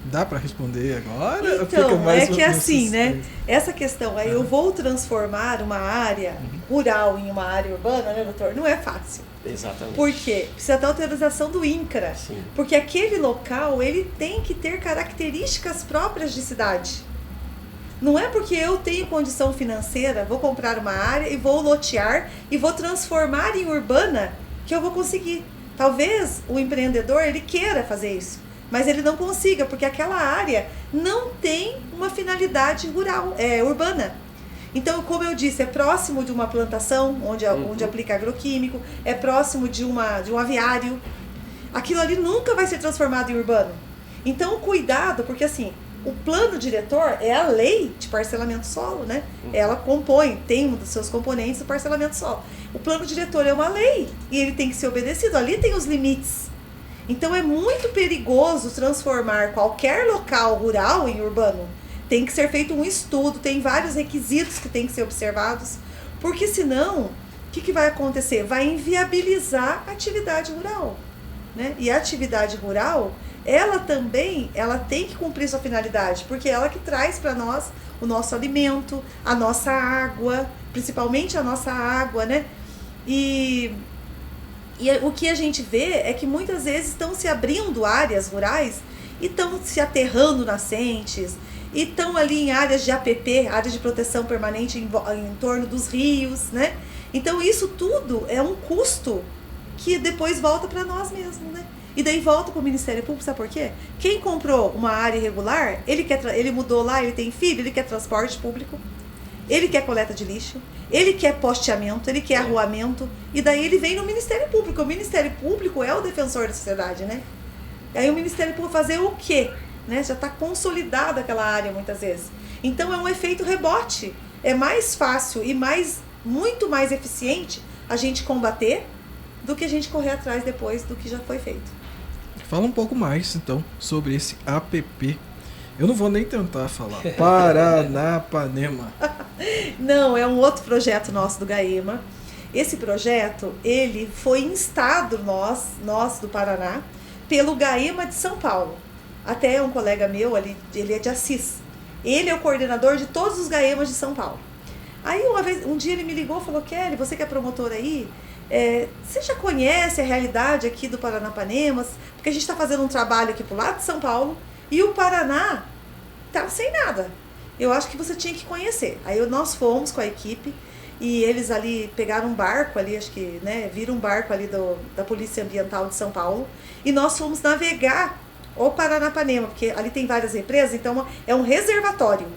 Dá para responder agora? Então, é que assim, né? Essa questão, aí eu vou transformar uma área rural em uma área urbana, né, doutor? Não é fácil. Exatamente. Por quê? Precisa ter autorização do INCRA. Sim. Porque aquele local, ele tem que ter características próprias de cidade. Não é porque eu tenho condição financeira, vou comprar uma área e vou lotear e vou transformar em urbana que eu vou conseguir. Talvez o empreendedor, ele queira fazer isso. Mas ele não consiga, porque aquela área não tem uma finalidade rural, urbana. Então, como eu disse, é próximo de uma plantação, onde aplica agroquímico, é próximo de um aviário. Aquilo ali nunca vai ser transformado em urbano. Então, cuidado, porque assim, o plano diretor é a lei de parcelamento solo, né? Ela tem um dos seus componentes o parcelamento solo. O plano diretor é uma lei e ele tem que ser obedecido. Ali tem os limites. Então é muito perigoso transformar qualquer local rural em urbano. Tem que ser feito um estudo, tem vários requisitos que tem que ser observados, porque senão, o que vai acontecer? Vai inviabilizar a atividade rural, né? E a atividade rural, ela também, ela tem que cumprir sua finalidade, porque ela que traz para nós o nosso alimento, a nossa água, principalmente a nossa água, né? E o que a gente vê é que muitas vezes estão se abrindo áreas rurais e estão se aterrando nascentes, e estão ali em áreas de APP, áreas de proteção permanente em torno dos rios, né? Então isso tudo é um custo que depois volta para nós mesmos, né? E daí volta para o Ministério Público, sabe por quê? Quem comprou uma área irregular, ele mudou lá, ele tem filho, ele quer transporte público, ele quer coleta de lixo, ele quer posteamento, ele quer arruamento, e daí ele vem no Ministério Público. O Ministério Público é o defensor da sociedade, né? E aí o Ministério Público vai fazer o quê? Né? Já está consolidada aquela área muitas vezes. Então é um efeito rebote. É mais fácil e muito mais eficiente a gente combater do que a gente correr atrás depois do que já foi feito. Fala um pouco mais, então, sobre esse APP. Eu não vou nem tentar falar. Paranapanema. Não, é um outro projeto nosso do GAEMA. Esse projeto, ele foi instado nós do Paraná, pelo GAEMA de São Paulo. Até um colega meu, ele é de Assis. Ele é o coordenador de todos os GAEMAs de São Paulo. Aí um dia ele me ligou e falou: Kelly, você que é promotora aí, você já conhece a realidade aqui do Paranapanemas? Porque a gente está fazendo um trabalho aqui pro lado de São Paulo e o Paraná tá sem nada. Eu acho que você tinha que conhecer. Aí nós fomos com a equipe e eles ali pegaram um barco ali, acho que, né, viram um barco ali da Polícia Ambiental de São Paulo, e nós fomos navegar o Paranapanema, porque ali tem várias represas, então é um reservatório.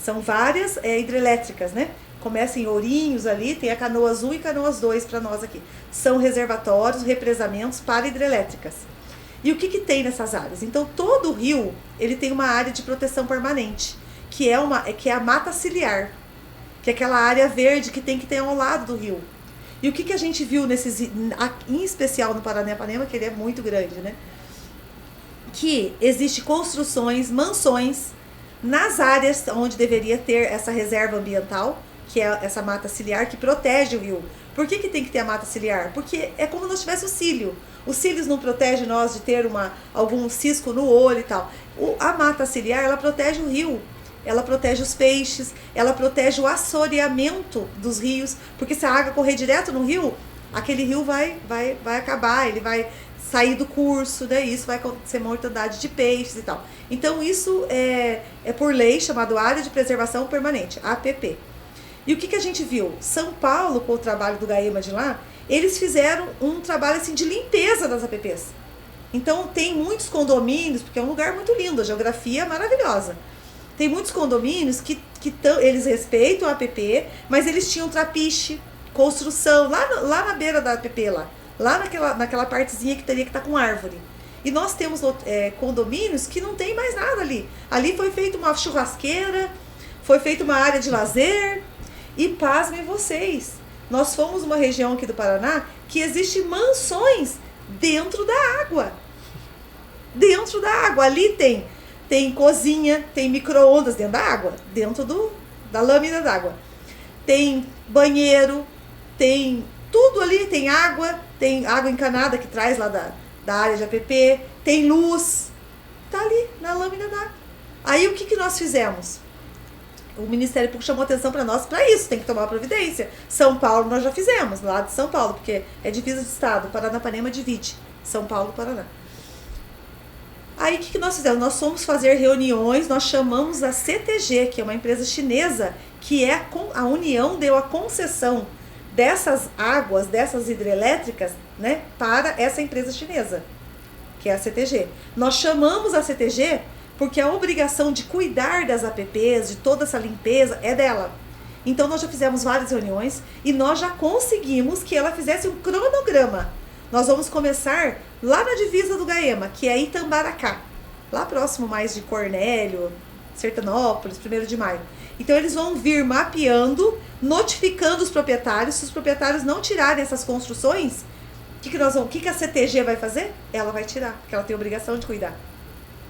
São várias hidrelétricas, né? Começa em Ourinhos ali, tem a Canoas 1 e Canoas 2 para nós aqui. São reservatórios, represamentos para hidrelétricas. E o que tem nessas áreas? Então todo o rio, ele tem uma área de proteção permanente, que é a mata ciliar, que é aquela área verde que tem que ter ao lado do rio. E o que a gente viu em especial no Paranapanema, que ele é muito grande, né? Que existe construções, mansões nas áreas onde deveria ter essa reserva ambiental, que é essa mata ciliar que protege o rio. Por que tem que ter a mata ciliar? Porque é como se nós tivéssemos o cílio. Os cílios não protegem nós de ter algum cisco no olho e tal. A mata ciliar, ela protege o rio. Ela protege os peixes, ela protege o assoreamento dos rios, porque se a água correr direto no rio, aquele rio vai acabar, ele vai sair do curso, né? Isso vai acontecer mortandade de peixes e tal. Então isso é por lei chamado Área de Preservação Permanente, APP. E o que a gente viu? São Paulo, com o trabalho do GAEMA de lá, eles fizeram um trabalho assim, de limpeza das APPs. Então tem muitos condomínios, porque é um lugar muito lindo, a geografia é maravilhosa. Tem muitos condomínios que eles respeitam a APP, mas eles tinham trapiche, construção, lá na beira da APP, lá naquela partezinha que teria que estar com árvore. E nós temos condomínios que não tem mais nada ali. Ali foi feita uma churrasqueira, foi feita uma área de lazer, e pasmem vocês, nós fomos uma região aqui do Paraná que existe mansões dentro da água. Dentro da água, ali tem cozinha, tem micro-ondas dentro da água, dentro da lâmina d'água. Tem banheiro, tem tudo ali, tem água encanada que traz lá da área de APP, tem luz, tá ali na lâmina d'água. Aí o que nós fizemos? O Ministério Público chamou atenção para nós, para isso, tem que tomar providência. São Paulo nós já fizemos, lá de São Paulo, porque é divisa de estado, Paranapanema divide, São Paulo e Paraná. Aí o que nós fizemos? Nós fomos fazer reuniões, nós chamamos a CTG, que é uma empresa chinesa, que a União deu a concessão dessas águas, dessas hidrelétricas, né, para essa empresa chinesa, que é a CTG. Nós chamamos a CTG porque a obrigação de cuidar das APPs, de toda essa limpeza, é dela. Então nós já fizemos várias reuniões e nós já conseguimos que ela fizesse um cronograma. Nós vamos começar lá na divisa do GAEMA, que é Itambaracá, lá próximo mais de Cornélio, Sertanópolis, 1º de maio. Então eles vão vir mapeando, notificando os proprietários. Se os proprietários não tirarem essas construções, O que a CTG vai fazer? Ela vai tirar, porque ela tem a obrigação de cuidar.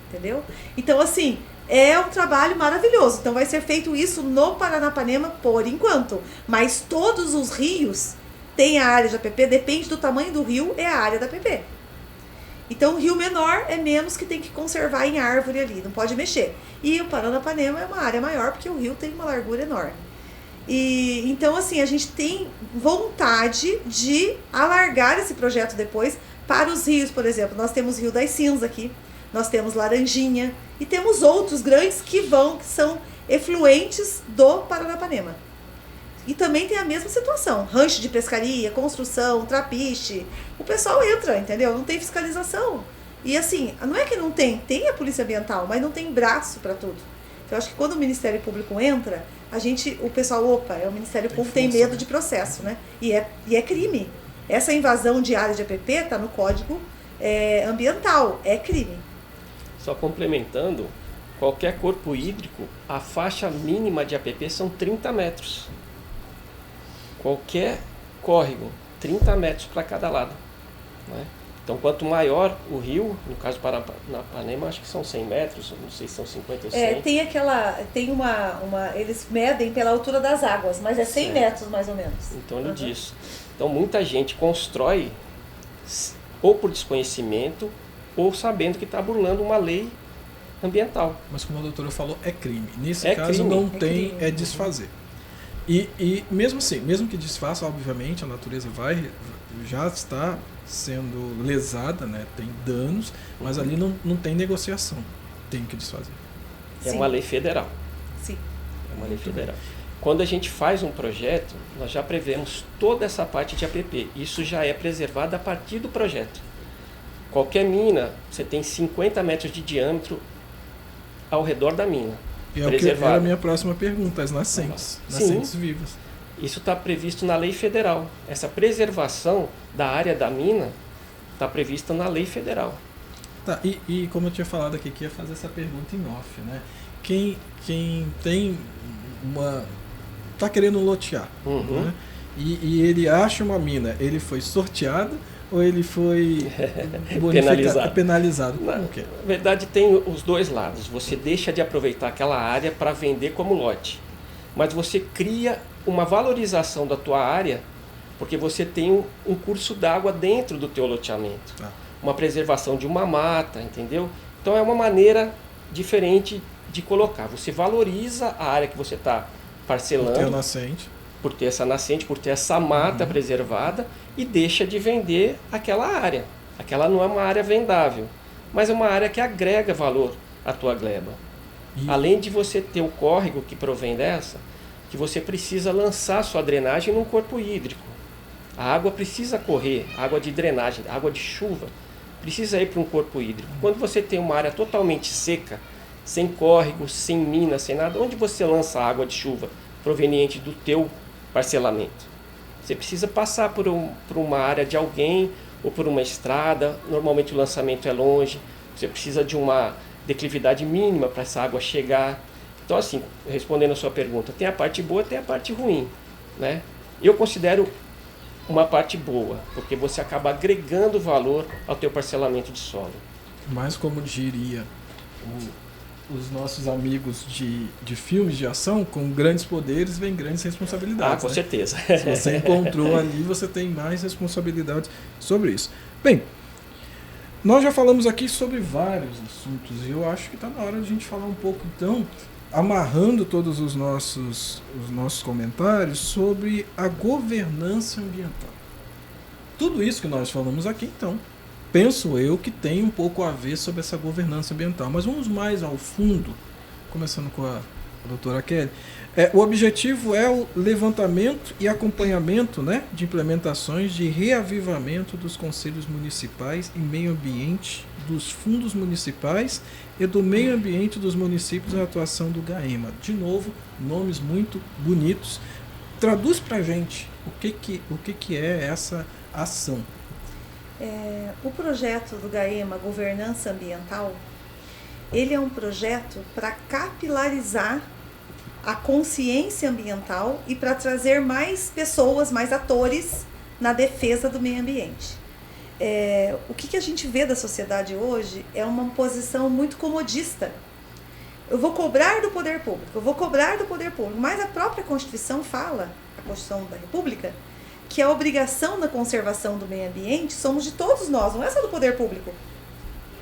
Entendeu? Então, assim, é um trabalho maravilhoso. Então, vai ser feito isso no Paranapanema por enquanto. Mas todos os rios têm a área de APP, depende do tamanho do rio, é a área da APP. Então, o rio menor é menos que tem que conservar em árvore ali, não pode mexer. E o Paranapanema é uma área maior, porque o rio tem uma largura enorme. E então, assim, a gente tem vontade de alargar esse projeto depois para os rios, por exemplo. Nós temos o Rio das Cinzas aqui, nós temos Laranjinha e temos outros grandes que são efluentes do Paranapanema. E também tem a mesma situação, rancho de pescaria, construção, trapiche, o pessoal entra, entendeu? Não tem fiscalização. E assim, não é que não tem a polícia ambiental, mas não tem braço para tudo. Então, eu acho que quando o Ministério Público entra, o pessoal, o Ministério Público tem medo de processo, né? E é crime. Essa invasão de área de APP está no Código Ambiental, é crime. Só complementando, qualquer corpo hídrico, a faixa mínima de APP são 30 metros. Qualquer córrego, 30 metros para cada lado. Né? Então, quanto maior o rio, no caso do Paranapanema, acho que são 100 metros, não sei se são 50 ou 100. Eles medem pela altura das águas, mas é 100 metros mais ou menos. Em torno disso. Então, muita gente constrói ou por desconhecimento ou sabendo que está burlando uma lei ambiental. Mas como a doutora falou, é crime. Nesse É caso crime. não tem, é desfazer. E mesmo assim, mesmo que desfaça, obviamente, a natureza já está sendo lesada, né? Tem danos, mas ali não tem negociação. Tem que desfazer. É uma lei federal. Sim. É uma lei federal. Quando a gente faz um projeto, nós já prevemos toda essa parte de APP. Isso já é preservado a partir do projeto. Qualquer mina, você tem 50 metros de diâmetro ao redor da mina. E é o que era a minha próxima pergunta, as nascentes. Nascentes vivas. Isso está previsto na lei federal. Essa preservação da área da mina está prevista na lei federal. Tá, e como eu tinha falado aqui, que ia fazer essa pergunta em off, né? Quem tem tá querendo lotear, né? E ele acha uma mina, ele foi sorteado ou ele foi penalizado? Na verdade, tem os dois lados. Você deixa de aproveitar aquela área para vender como lote, mas você cria uma valorização da tua área porque você tem um curso d'água dentro do teu loteamento, uma preservação de uma mata, entendeu? Então é uma maneira diferente de colocar. Você valoriza a área que você está parcelando por ter essa nascente, por ter essa mata preservada, e deixa de vender aquela área. Aquela não é uma área vendável, mas é uma área que agrega valor à tua gleba. Além de você ter o córrego que provém dessa, que você precisa lançar sua drenagem num corpo hídrico. A água precisa correr, água de drenagem, água de chuva, precisa ir para um corpo hídrico. Quando você tem uma área totalmente seca, sem córrego, sem mina, sem nada, onde você lança a água de chuva proveniente do teu parcelamento? Você precisa passar por uma área de alguém ou por uma estrada. Normalmente o lançamento é longe, você precisa de uma declividade mínima para essa água chegar. Então, assim, respondendo a sua pergunta, tem a parte boa, tem a parte ruim, né? Eu considero uma parte boa, porque você acaba agregando valor ao teu parcelamento de solo. Mas como diria os nossos amigos de filmes de ação, com grandes poderes vem grandes responsabilidades. Com certeza. Se você encontrou ali, você tem mais responsabilidades sobre isso. Bem, nós já falamos aqui sobre vários assuntos e eu acho que está na hora de a gente falar um pouco, então, amarrando todos os nossos comentários sobre a governança ambiental. Tudo isso que nós falamos aqui, então, penso eu que tem um pouco a ver sobre essa governança ambiental. Mas vamos mais ao fundo, começando com a doutora Kelly. O objetivo é o levantamento e acompanhamento, né, de implementações de reavivamento dos conselhos municipais e meio ambiente, dos fundos municipais e do meio ambiente dos municípios na atuação do GAEMA. De novo, nomes muito bonitos. Traduz para a gente o que é essa ação. O projeto do GAEMA, Governança Ambiental, ele é um projeto para capilarizar a consciência ambiental e para trazer mais pessoas, mais atores na defesa do meio ambiente. o que a gente vê da sociedade hoje é uma posição muito comodista. Eu vou cobrar do poder público, mas a própria Constituição fala, a Constituição da República, que a obrigação da conservação do meio ambiente somos de todos nós, não é só do poder público.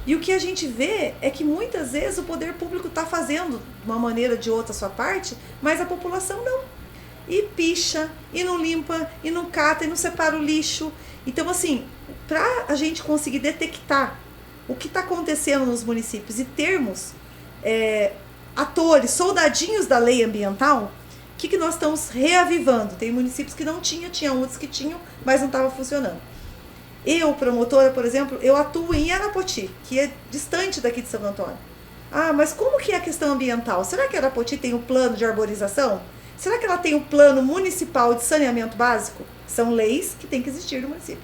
E o que a gente vê é que muitas vezes o poder público está fazendo de uma maneira ou de outra a sua parte, mas a população não. E picha, e não limpa, e não cata, e não separa o lixo. Então, assim, para a gente conseguir detectar o que está acontecendo nos municípios e termos atores, soldadinhos da lei ambiental, o que nós estamos reavivando? Tem municípios que não tinha outros que tinham, mas não estava funcionando. Eu, promotora, por exemplo, eu atuo em Arapoti, que é distante daqui de Santo Antônio. Ah, mas como que é a questão ambiental? Será que Arapoti tem um plano de arborização? Será que ela tem um plano municipal de saneamento básico? São leis que têm que existir no município.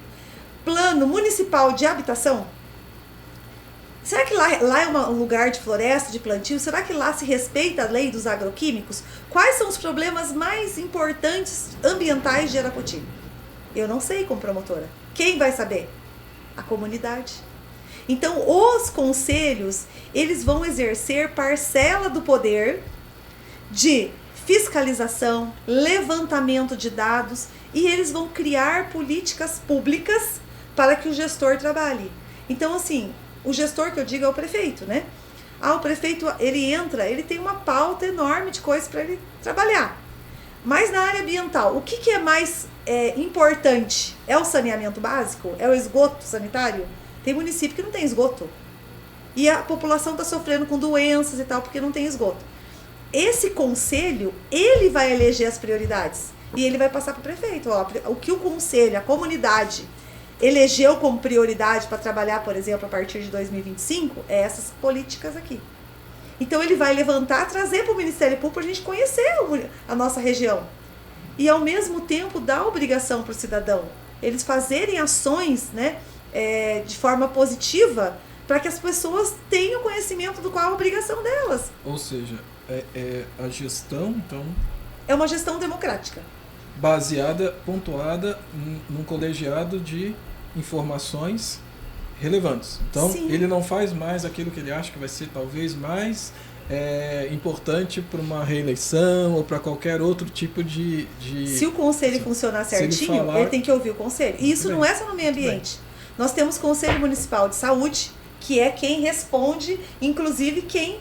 Plano municipal de habitação? Será que lá é um lugar de floresta, de plantio? Será que lá se respeita a lei dos agroquímicos? Quais são os problemas mais importantes ambientais de Arapoti? Eu não sei como promotora. Quem vai saber? A comunidade. Então, os conselhos, eles vão exercer parcela do poder de fiscalização, levantamento de dados, e eles vão criar políticas públicas para que o gestor trabalhe. Então, assim, o gestor que eu digo é o prefeito, né? O prefeito, ele tem uma pauta enorme de coisas para ele trabalhar. Mas na área ambiental, o que é mais importante? É o saneamento básico? É o esgoto sanitário? Tem município que não tem esgoto. E a população está sofrendo com doenças e tal, porque não tem esgoto. Esse conselho, ele vai eleger as prioridades. E ele vai passar para o prefeito. O que o conselho, a comunidade, elegeu como prioridade para trabalhar, por exemplo, a partir de 2025, é essas políticas aqui. Então ele vai levantar, trazer para o Ministério Público para a gente conhecer a nossa região. E ao mesmo tempo dar obrigação para o cidadão. Eles fazerem ações, né, de forma positiva para que as pessoas tenham conhecimento do qual é a obrigação delas. Ou seja, a gestão, então... É uma gestão democrática. Baseada, pontuada num colegiado de informações relevantes. Então, Sim. Ele não faz mais aquilo que ele acha que vai ser talvez mais importante para uma reeleição ou para qualquer outro tipo de... Se o conselho funcionar certinho, ele tem que ouvir o conselho. E isso não é só no meio ambiente. Nós temos Conselho Municipal de Saúde, que é quem responde, inclusive quem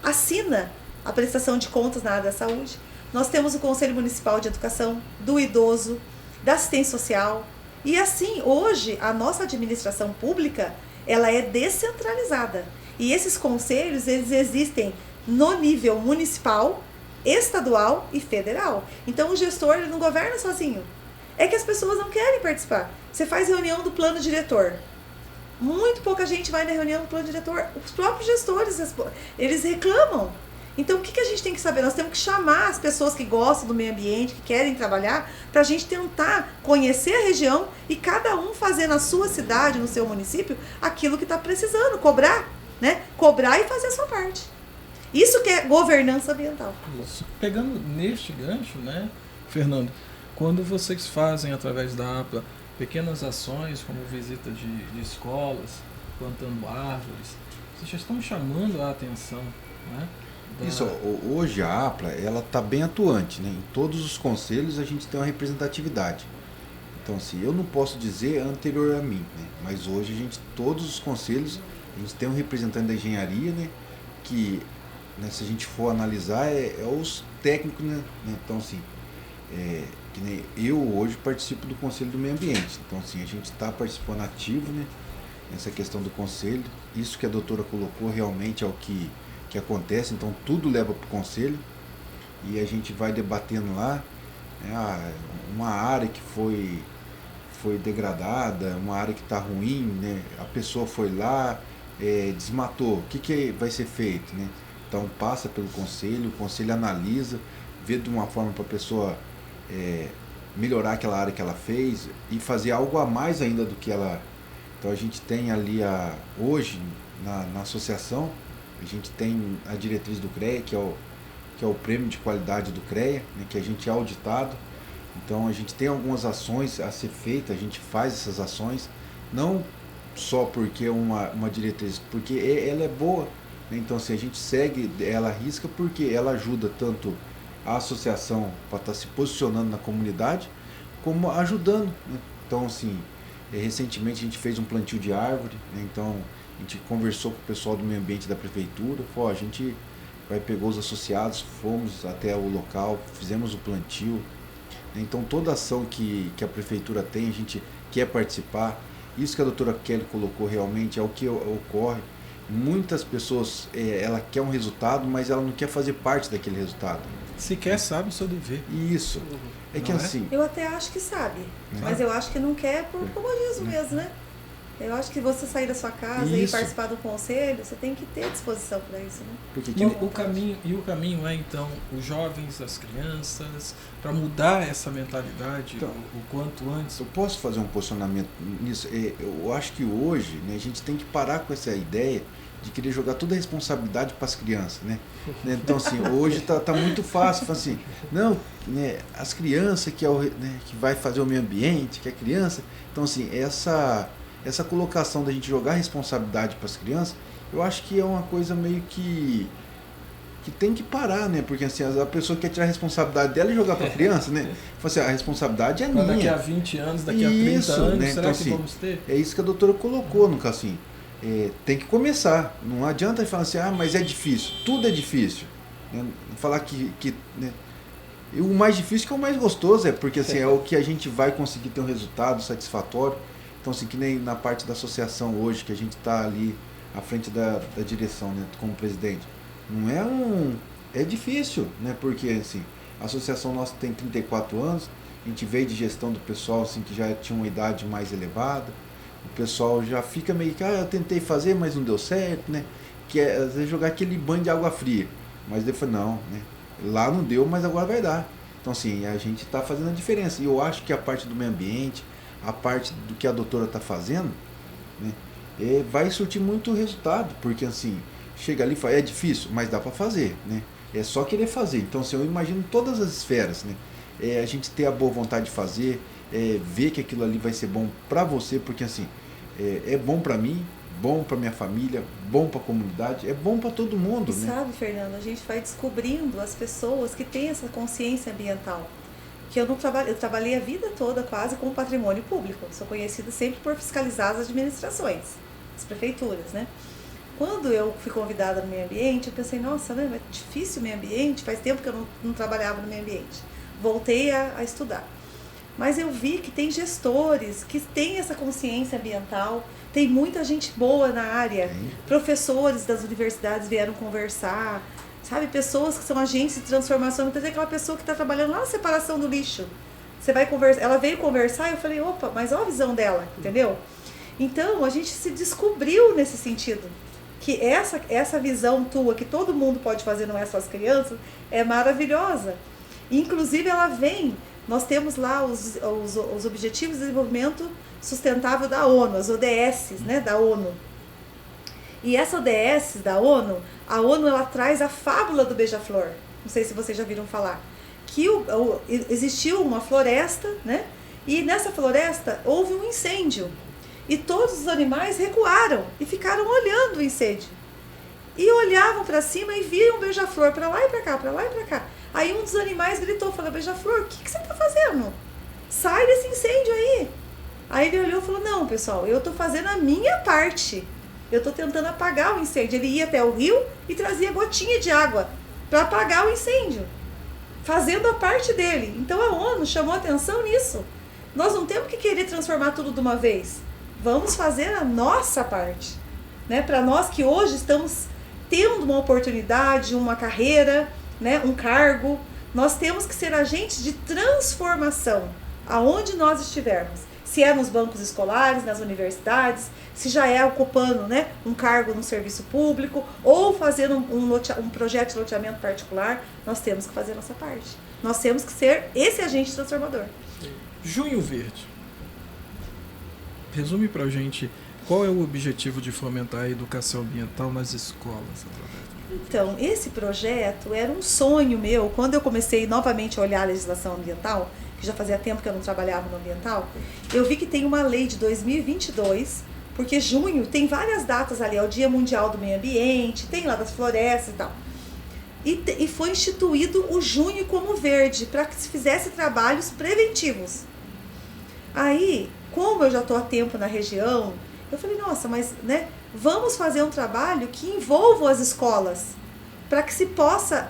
assina a prestação de contas na área da saúde. Nós temos o Conselho Municipal de Educação, do Idoso, da Assistência Social. E assim, hoje, a nossa administração pública, ela é descentralizada. E esses conselhos, eles existem no nível municipal, estadual e federal. Então, o gestor, ele não governa sozinho. É que as pessoas não querem participar. Você faz reunião do plano diretor. Muito pouca gente vai na reunião do plano diretor. Os próprios gestores, eles reclamam. Então, o que a gente tem que saber? Nós temos que chamar as pessoas que gostam do meio ambiente, que querem trabalhar, para a gente tentar conhecer a região e cada um fazer na sua cidade, no seu município, aquilo que está precisando, cobrar, né? Cobrar e fazer a sua parte. Isso que é governança ambiental. Isso. Pegando neste gancho, né, Fernando, quando vocês fazem, através da APLA, pequenas ações, como visita de escolas, plantando árvores, vocês já estão chamando a atenção, né? Isso, hoje a APLA, ela está bem atuante, né? Em todos os conselhos a gente tem uma representatividade. Então, assim, eu não posso dizer anterior a mim, né? Mas hoje todos os conselhos, a gente tem um representante da engenharia, né? Que, né, se a gente for analisar, é os técnicos, né? Então, assim, que nem eu hoje participo do Conselho do Meio Ambiente. Então, assim, a gente está participando ativo, né? Nessa questão do conselho. Isso que a doutora colocou realmente é o que acontece, então tudo leva para o conselho e a gente vai debatendo lá, né, uma área que foi degradada, uma área que está ruim, né, a pessoa foi lá, desmatou, o que vai ser feito, né? Então passa pelo conselho, o conselho analisa, vê de uma forma para a pessoa melhorar aquela área que ela fez e fazer algo a mais ainda do que ela... Então a gente tem ali hoje na associação, a gente tem a diretriz do CREA, que é o prêmio de qualidade do CREA, né, que a gente é auditado. Então a gente tem algumas ações a ser feitas, a gente faz essas ações, Não só porque é uma diretriz, porque ela é boa, né? Então, assim, a gente segue ela à risca porque ela ajuda tanto a associação para estar se posicionando na comunidade, como ajudando, né? Então, assim, recentemente a gente fez um plantio de árvore, né? Então a gente conversou com o pessoal do meio ambiente da prefeitura, falou, a gente pegou os associados, fomos até o local, fizemos o plantio, né? Então toda ação que a prefeitura tem, a gente quer participar. Isso que a doutora Kelly colocou realmente é o que ocorre. Muitas pessoas, ela quer um resultado, mas ela não quer fazer parte daquele resultado. Sequer sabe o seu dever. Isso. É que Não é? assim... Eu até acho que sabe, mas eu acho que não quer por comodismo mesmo, né? Eu acho que você sair da sua casa e Isso. participar do conselho, você tem que ter disposição para isso, né? Porque E o caminho é, então, os jovens, as crianças, para mudar essa mentalidade Então, o quanto antes. eu posso fazer um posicionamento nisso? Eu acho que hoje, né, a gente tem que parar com essa ideia de querer jogar toda a responsabilidade para as crianças, né? Então, assim, hoje tá muito fácil, fala assim, não, né, as crianças que, que vai fazer o meio ambiente, que é criança. Então, assim, essa colocação da gente jogar a responsabilidade para as crianças, eu acho que é uma coisa meio que tem que parar, né? Porque assim, a pessoa quer tirar a responsabilidade dela e jogar para a criança, né? Fala assim, a responsabilidade é Pra minha. daqui a 20 anos, daqui a 30 Isso, anos, né? será Então, que assim, vamos ter? É isso que a doutora colocou no caso, assim. Tem que começar. Não adianta falar assim, mas é difícil. Tudo é difícil. Né? Falar que né? E o mais difícil que é o mais gostoso, porque assim, é o que a gente vai conseguir ter um resultado satisfatório. Então, assim, que nem na parte da associação hoje, que a gente está ali à frente da direção, né, como presidente. Não é difícil, né? Porque assim, a associação nossa tem 34 anos, a gente veio de gestão do pessoal assim, que já tinha uma idade mais elevada. O pessoal já fica meio que, eu tentei fazer, mas não deu certo, né? Que é, às vezes, jogar aquele banho de água fria. Mas eu falei, não, né? Lá não deu, mas agora vai dar. Então, assim, a gente está fazendo a diferença. E eu acho que a parte do meio ambiente, a parte do que a doutora está fazendo, né? Vai surtir muito resultado. Porque, assim, chega ali e fala, é difícil, mas dá para fazer, né? É só querer fazer. Então, assim, eu imagino todas as esferas, né? A gente ter a boa vontade de fazer, ver que aquilo ali vai ser bom para você, porque assim, é bom para mim, bom para minha família, bom para a comunidade, é bom para todo mundo, E né? sabe, Fernando, a gente vai descobrindo as pessoas que têm essa consciência ambiental. Que eu trabalhei a vida toda quase com patrimônio público. Sou conhecida sempre por fiscalizar as administrações, as prefeituras, né? Quando eu fui convidada no meio ambiente, eu pensei, nossa, né, é difícil o meio ambiente, faz tempo que eu não trabalhava no meio ambiente. Voltei a estudar. Mas eu vi que tem gestores que têm essa consciência ambiental, tem muita gente boa na área, professores das universidades vieram conversar, sabe, pessoas que são agentes de transformação, muitas vezes aquela pessoa que está trabalhando lá na separação do lixo. Você vai conversar, ela veio conversar e eu falei, opa, mas olha a visão dela, entendeu? Então, a gente se descobriu nesse sentido, que essa visão tua, que todo mundo pode fazer, não é só as crianças, é maravilhosa. Inclusive, ela vem, nós temos lá os Objetivos de Desenvolvimento Sustentável da ONU, as ODS, né, da ONU. E essa ODS da ONU, a ONU ela traz a fábula do beija-flor. Não sei se vocês já viram falar. Que existiu uma floresta, né? E nessa floresta houve um incêndio. E todos os animais recuaram e ficaram olhando o incêndio. E olhavam para cima e viam o beija-flor para lá e para cá, para lá e para cá. Aí um dos animais gritou, falou, beija-flor, o que você está fazendo? Sai desse incêndio aí. Aí ele olhou e falou, não, pessoal, eu estou fazendo a minha parte. Eu estou tentando apagar o incêndio. Ele ia até o rio e trazia gotinha de água para apagar o incêndio, fazendo a parte dele. Então a ONU chamou atenção nisso. Nós não temos que querer transformar tudo de uma vez. Vamos fazer a nossa parte. Né? Para nós que hoje estamos tendo uma oportunidade, uma carreira, né? Um cargo, nós temos que ser agentes de transformação aonde nós estivermos. Se é nos bancos escolares, nas universidades, se já é ocupando, né, um cargo no serviço público ou fazendo um projeto de loteamento particular, nós temos que fazer a nossa parte. Nós temos que ser esse agente transformador. Junho Verde. Resume pra gente qual é o objetivo de fomentar a educação ambiental nas escolas. Então, esse projeto era um sonho meu. Quando eu comecei novamente a olhar a legislação ambiental, que já fazia tempo que eu não trabalhava no ambiental, eu vi que tem uma lei de 2022, porque junho tem várias datas ali, é o Dia Mundial do Meio Ambiente, tem lá das florestas e tal. E foi instituído o junho como verde, para que se fizesse trabalhos preventivos. Aí, como eu já estou há tempo na região, eu falei, nossa, mas né, vamos fazer um trabalho que envolva as escolas, para que se possa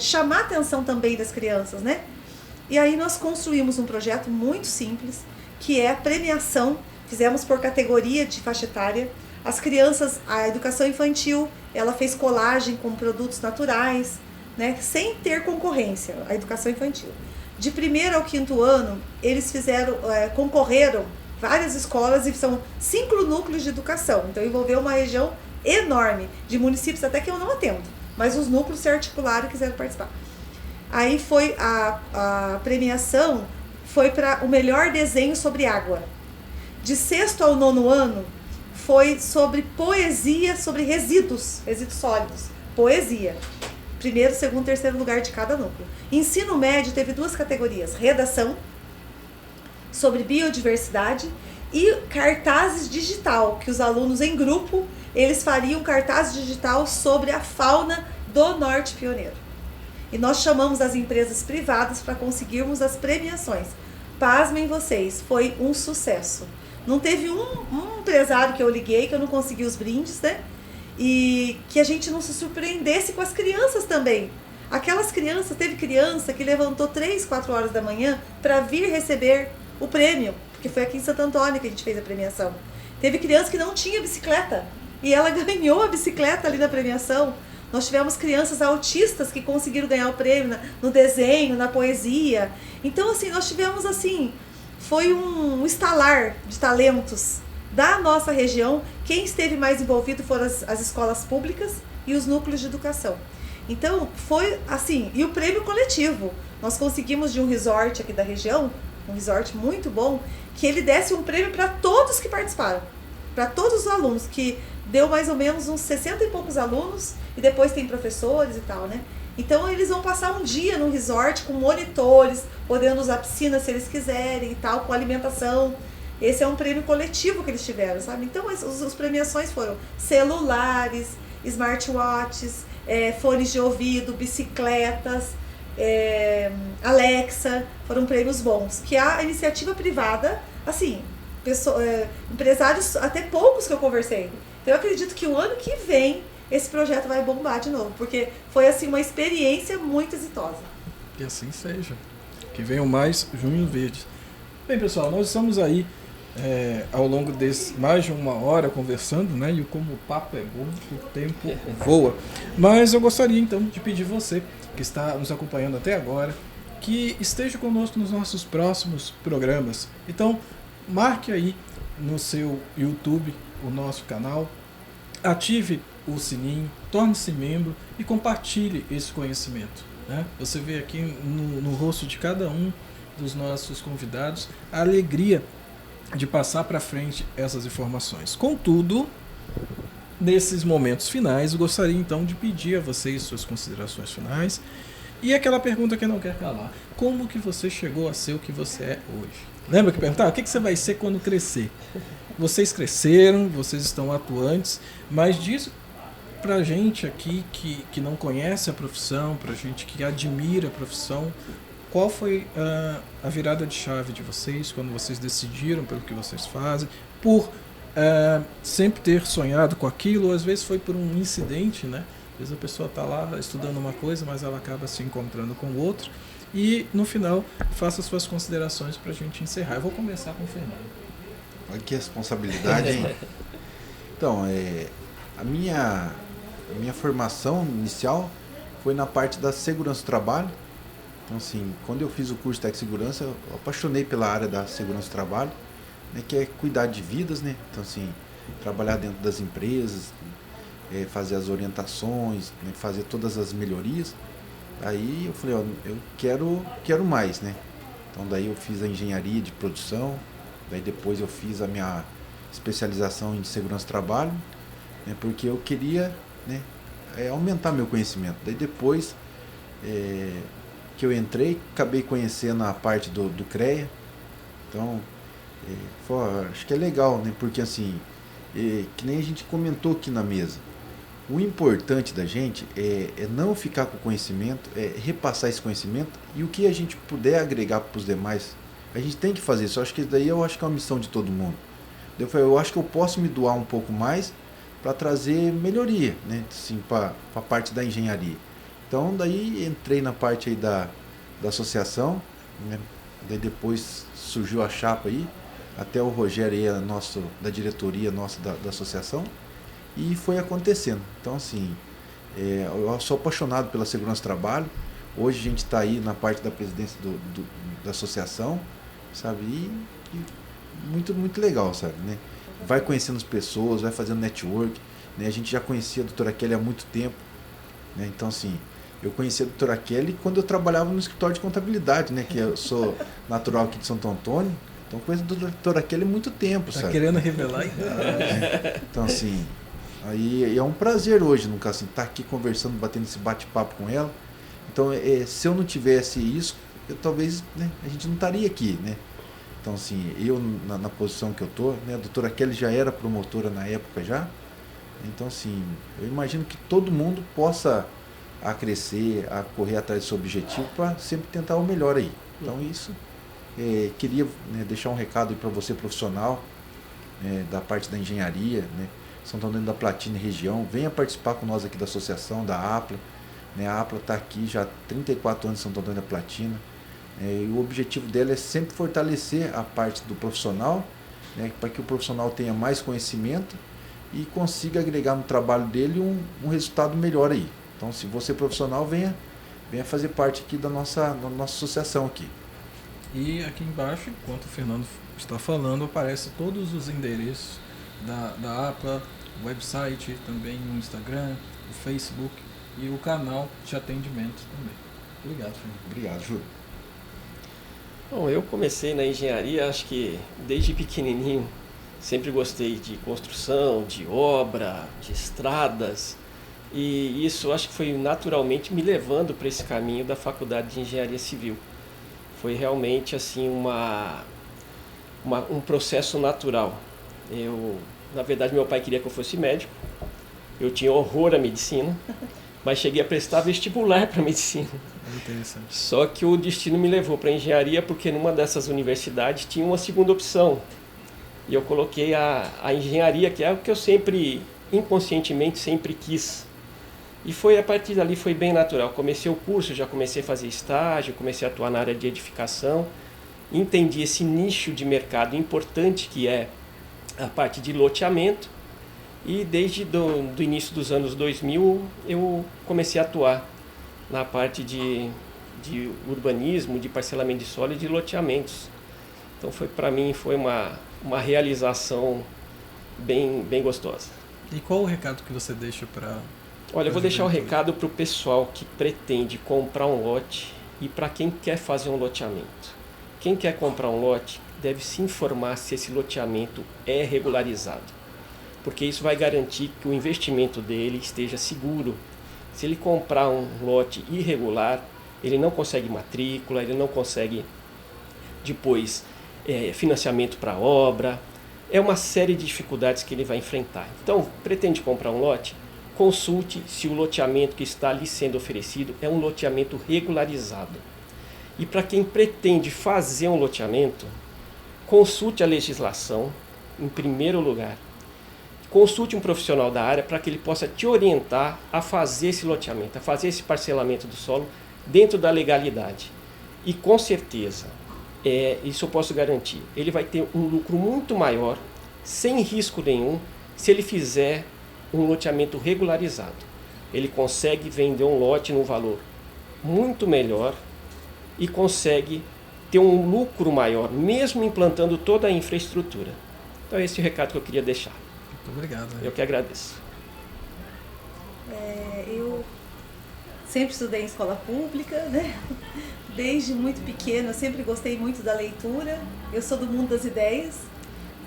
chamar a atenção também das crianças, né? E aí nós construímos um projeto muito simples, que é a premiação, fizemos por categoria de faixa etária. As crianças, a educação infantil, ela fez colagem com produtos naturais, né, sem ter concorrência, a educação infantil. De 1º ao 5º ano, eles concorreram várias escolas e são 5 núcleos de educação. Então envolveu uma região enorme, de municípios até que eu não atendo, mas os núcleos se articularam e quiseram participar. Aí foi a premiação, foi para o melhor desenho sobre água. De 6º ao 9º ano, foi sobre poesia, sobre resíduos sólidos. Poesia. 1º, 2º, 3º lugar de cada núcleo. Ensino médio teve 2 categorias. Redação, sobre biodiversidade, e cartazes digital, que os alunos em grupo, eles fariam cartaz digital sobre a fauna do Norte Pioneiro. E nós chamamos as empresas privadas para conseguirmos as premiações. Pasmem vocês, foi um sucesso. Não teve um empresário que eu liguei que eu não consegui os brindes, né? E que a gente não se surpreendesse com as crianças também. Aquelas crianças, teve criança que levantou 3, 4 horas da manhã para vir receber o prêmio, porque foi aqui em Santo Antônio que a gente fez a premiação. Teve criança que não tinha bicicleta e ela ganhou a bicicleta ali na premiação. Nós tivemos crianças autistas que conseguiram ganhar o prêmio no desenho, na poesia. Então, assim, nós tivemos, assim, foi um estalar de talentos da nossa região. Quem esteve mais envolvido foram as escolas públicas e os núcleos de educação. Então, foi assim, e o prêmio coletivo. Nós conseguimos de um resort aqui da região, um resort muito bom, que ele desse um prêmio para todos que participaram, para todos os alunos, que deu mais ou menos uns 60 e poucos alunos, e depois tem professores e tal, né? Então eles vão passar um dia no resort com monitores, podendo usar piscina se eles quiserem e tal, com alimentação. Esse é um prêmio coletivo que eles tiveram, sabe? Então as premiações foram celulares, smartwatches, fones de ouvido, bicicletas, Alexa, foram prêmios bons. Que a iniciativa privada, assim, empresários, até poucos que eu conversei. Então eu acredito que o ano que vem esse projeto vai bombar de novo, porque foi assim uma experiência muito exitosa. Que assim seja. Que venham mais Junho Verdes. Bem, pessoal, nós estamos aí ao longo desse mais de 1 hora conversando, né? E como o papo é bom, o tempo voa. Mas eu gostaria então de pedir você que está nos acompanhando até agora, que esteja conosco nos nossos próximos programas. Então, marque aí no seu YouTube o nosso canal, ative o sininho, torne-se membro e compartilhe esse conhecimento, né? Você vê aqui no rosto de cada um dos nossos convidados a alegria de passar para frente essas informações. Contudo, nesses momentos finais, eu gostaria então de pedir a vocês suas considerações finais e aquela pergunta que não quer calar: como que você chegou a ser o que você é hoje? Lembra que perguntar o que você vai ser quando crescer? Vocês cresceram, vocês estão atuantes, mas diz pra gente aqui que não conhece a profissão, pra gente que admira a profissão, qual foi a virada de chave de vocês quando vocês decidiram pelo que vocês fazem, por sempre ter sonhado com aquilo, ou às vezes foi por um incidente, né? Às vezes a pessoa está lá estudando uma coisa, mas ela acaba se encontrando com outra. E no final, faça suas considerações para a gente encerrar. Eu vou começar com o Fernando. Olha que responsabilidade, hein? Então, a minha formação inicial foi na parte da segurança do trabalho. Então, assim, quando eu fiz o curso de Técnico de Segurança, eu apaixonei pela área da segurança do trabalho, né, que é cuidar de vidas, né? Então, assim, trabalhar dentro das empresas, fazer as orientações, né, fazer todas as melhorias. Aí eu falei, ó, eu quero mais, né? Então, daí eu fiz a engenharia de produção, daí depois eu fiz a minha especialização em segurança do trabalho, né, porque eu queria, né, aumentar meu conhecimento. Daí depois que eu entrei, acabei conhecendo a parte do CREA. Então, acho que é legal, né? Porque assim, que nem a gente comentou aqui na mesa, o importante da gente é não ficar com o conhecimento, é repassar esse conhecimento, e o que a gente puder agregar para os demais, a gente tem que fazer isso. Acho que daí eu acho que é uma missão de todo mundo. Eu acho que eu posso me doar um pouco mais para trazer melhoria, né? Assim, para a parte da engenharia. Então daí entrei na parte aí da associação, né? Daí depois surgiu a chapa aí, até o Rogério aí, da diretoria nossa da associação, e foi acontecendo. Então assim, eu sou apaixonado pela segurança do trabalho. Hoje a gente está aí na parte da presidência da associação, sabe? E muito, muito legal, sabe, né? Vai conhecendo as pessoas, vai fazendo network, né? A gente já conhecia a doutora Kelly há muito tempo, né? Então assim, eu conheci a doutora Kelly quando eu trabalhava no escritório de contabilidade, né? Que eu sou natural aqui de Santo Antônio, então conheço a doutora Kelly há muito tempo, Tá sabe? querendo revelar? Então assim, aí é um prazer hoje, no caso assim, estar aqui conversando, batendo esse bate-papo com ela. Então, se eu não tivesse isso, talvez, né, a gente não estaria aqui, né? Então assim, eu na posição que eu tô, né? A doutora Kelly já era promotora na época já. Então assim, eu imagino que todo mundo possa a crescer, a correr atrás do seu objetivo para sempre tentar o melhor aí. Então isso, queria, né, deixar um recado para você profissional, da parte da engenharia, né? Santo Antônio da Platina e região, venha participar com nós aqui da associação, da APLA, né? A APLA está aqui já há 34 anos em Santo Antônio da Platina, e o objetivo dela é sempre fortalecer a parte do profissional, né? Para que o profissional tenha mais conhecimento e consiga agregar no trabalho dele um resultado melhor aí. Então, se você é profissional, venha fazer parte aqui da nossa associação aqui. E aqui embaixo, enquanto o Fernando está falando, aparece todos os endereços da APLA, o website, também o Instagram, o Facebook e o canal de atendimento também. Obrigado, Fernando. Obrigado, Júlio. Bom, eu comecei na engenharia, acho que desde pequenininho, sempre gostei de construção, de obra, de estradas, e isso acho que foi naturalmente me levando para esse caminho da Faculdade de Engenharia Civil. Foi realmente assim um processo natural. Na verdade, meu pai queria que eu fosse médico, eu tinha horror à medicina, mas cheguei a prestar vestibular para medicina. É interessante. Só que o destino me levou para a engenharia, porque numa dessas universidades tinha uma segunda opção. E eu coloquei a engenharia, que é o que eu sempre, inconscientemente, sempre quis. E a partir dali foi bem natural. Comecei o curso, já comecei a fazer estágio, comecei a atuar na área de edificação. Entendi esse nicho de mercado importante que é a parte de loteamento. E desde do início dos anos 2000 eu comecei a atuar na parte de urbanismo, de parcelamento de solo e de loteamentos. Então para mim foi uma realização bem gostosa. E qual o recado que você deixa para... Olha, eu vou deixar o recado para o pessoal que pretende comprar um lote e para quem quer fazer um loteamento. Quem quer comprar um lote deve se informar se esse loteamento é regularizado, porque isso vai garantir que o investimento dele esteja seguro. Se ele comprar um lote irregular, ele não consegue matrícula, ele não consegue depois financiamento para obra, é uma série de dificuldades que ele vai enfrentar. Então, pretende comprar um lote? Consulte se o loteamento que está ali sendo oferecido é um loteamento regularizado. E para quem pretende fazer um loteamento, consulte a legislação, em primeiro lugar. Consulte um profissional da área para que ele possa te orientar a fazer esse loteamento, a fazer esse parcelamento do solo dentro da legalidade. E com certeza, isso eu posso garantir, ele vai ter um lucro muito maior, sem risco nenhum, se ele fizer um loteamento regularizado. Ele consegue vender um lote num valor muito melhor e consegue ter um lucro maior, mesmo implantando toda a infraestrutura. Então esse é o recado que eu queria deixar. Muito obrigado. Eu que agradeço. Eu sempre estudei em escola pública, né? Desde muito pequena, eu sempre gostei muito da leitura. Eu sou do mundo das ideias.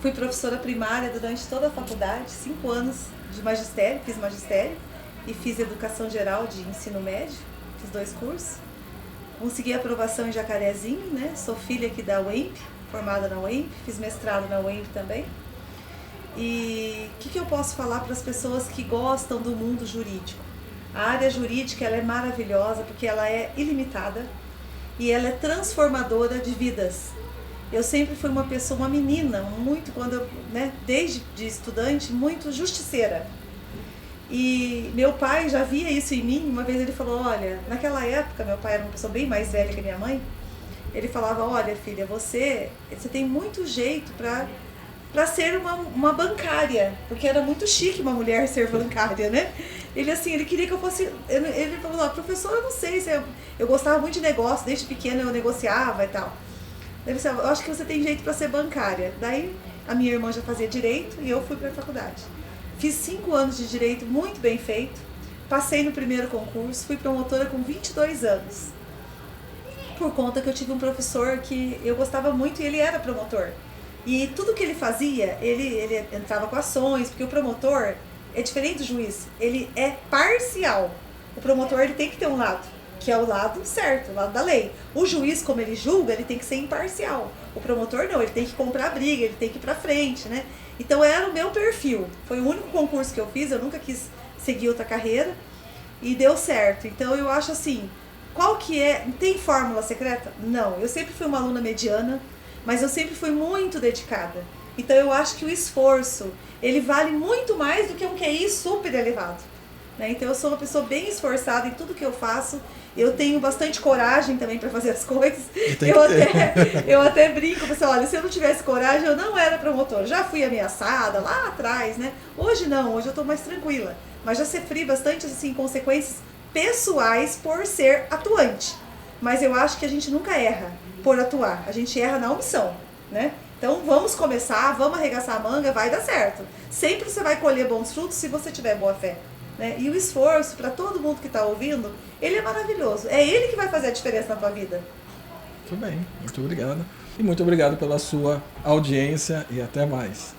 Fui professora primária durante toda a faculdade, 5 anos de magistério, fiz magistério e fiz educação geral de ensino médio, fiz 2 cursos. consegui aprovação em Jacarezinho, né? Sou filha aqui da UEMP, formada na UEMP, fiz mestrado na UEMP também. E o que eu posso falar para as pessoas que gostam do mundo jurídico? A área jurídica ela é maravilhosa porque ela é ilimitada e ela é transformadora de vidas. Eu sempre fui uma pessoa, uma menina, muito quando eu, né, desde de estudante, muito justiceira. E meu pai já via isso em mim. Uma vez ele falou, olha, naquela época, meu pai era uma pessoa bem mais velha que a minha mãe, ele falava, olha filha, você tem muito jeito para ser uma bancária, porque era muito chique uma mulher ser bancária, né? Ele queria que eu fosse, ele falou, professor, eu não sei, eu gostava muito de negócio, desde pequena eu negociava e tal. Ele disse, eu acho que você tem jeito para ser bancária. Daí a minha irmã já fazia direito e eu fui para a faculdade. Fiz 5 anos de direito muito bem feito, passei no primeiro concurso, fui promotora com 22 anos. Por conta que eu tive um professor que eu gostava muito e ele era promotor. E tudo que ele fazia, ele entrava com ações, porque o promotor é diferente do juiz, ele é parcial. O promotor ele tem que ter um lado, que é o lado certo, o lado da lei. O juiz, como ele julga, ele tem que ser imparcial. O promotor não, ele tem que comprar briga, ele tem que ir pra frente, né? Então era o meu perfil. Foi o único concurso que eu fiz, eu nunca quis seguir outra carreira e deu certo. Então eu acho assim, qual que é... Tem fórmula secreta? Não, eu sempre fui uma aluna mediana, mas eu sempre fui muito dedicada. Então eu acho que o esforço, ele vale muito mais do que um QI super elevado. Né? Então eu sou uma pessoa bem esforçada em tudo que eu faço. Eu tenho bastante coragem também para fazer as coisas. Eu até brinco, pessoal, olha, se eu não tivesse coragem, eu não era promotora. Já fui ameaçada lá atrás, né? Hoje não, hoje eu estou mais tranquila. Mas já sofri bastante assim, consequências pessoais por ser atuante. Mas eu acho que a gente nunca erra por atuar, a gente erra na omissão, né? Então vamos começar, vamos arregaçar a manga, vai dar certo. Sempre você vai colher bons frutos se você tiver boa fé. Né? E o esforço, para todo mundo que está ouvindo, ele é maravilhoso. É ele que vai fazer a diferença na tua vida. Muito bem, muito obrigado. E muito obrigado pela sua audiência e até mais.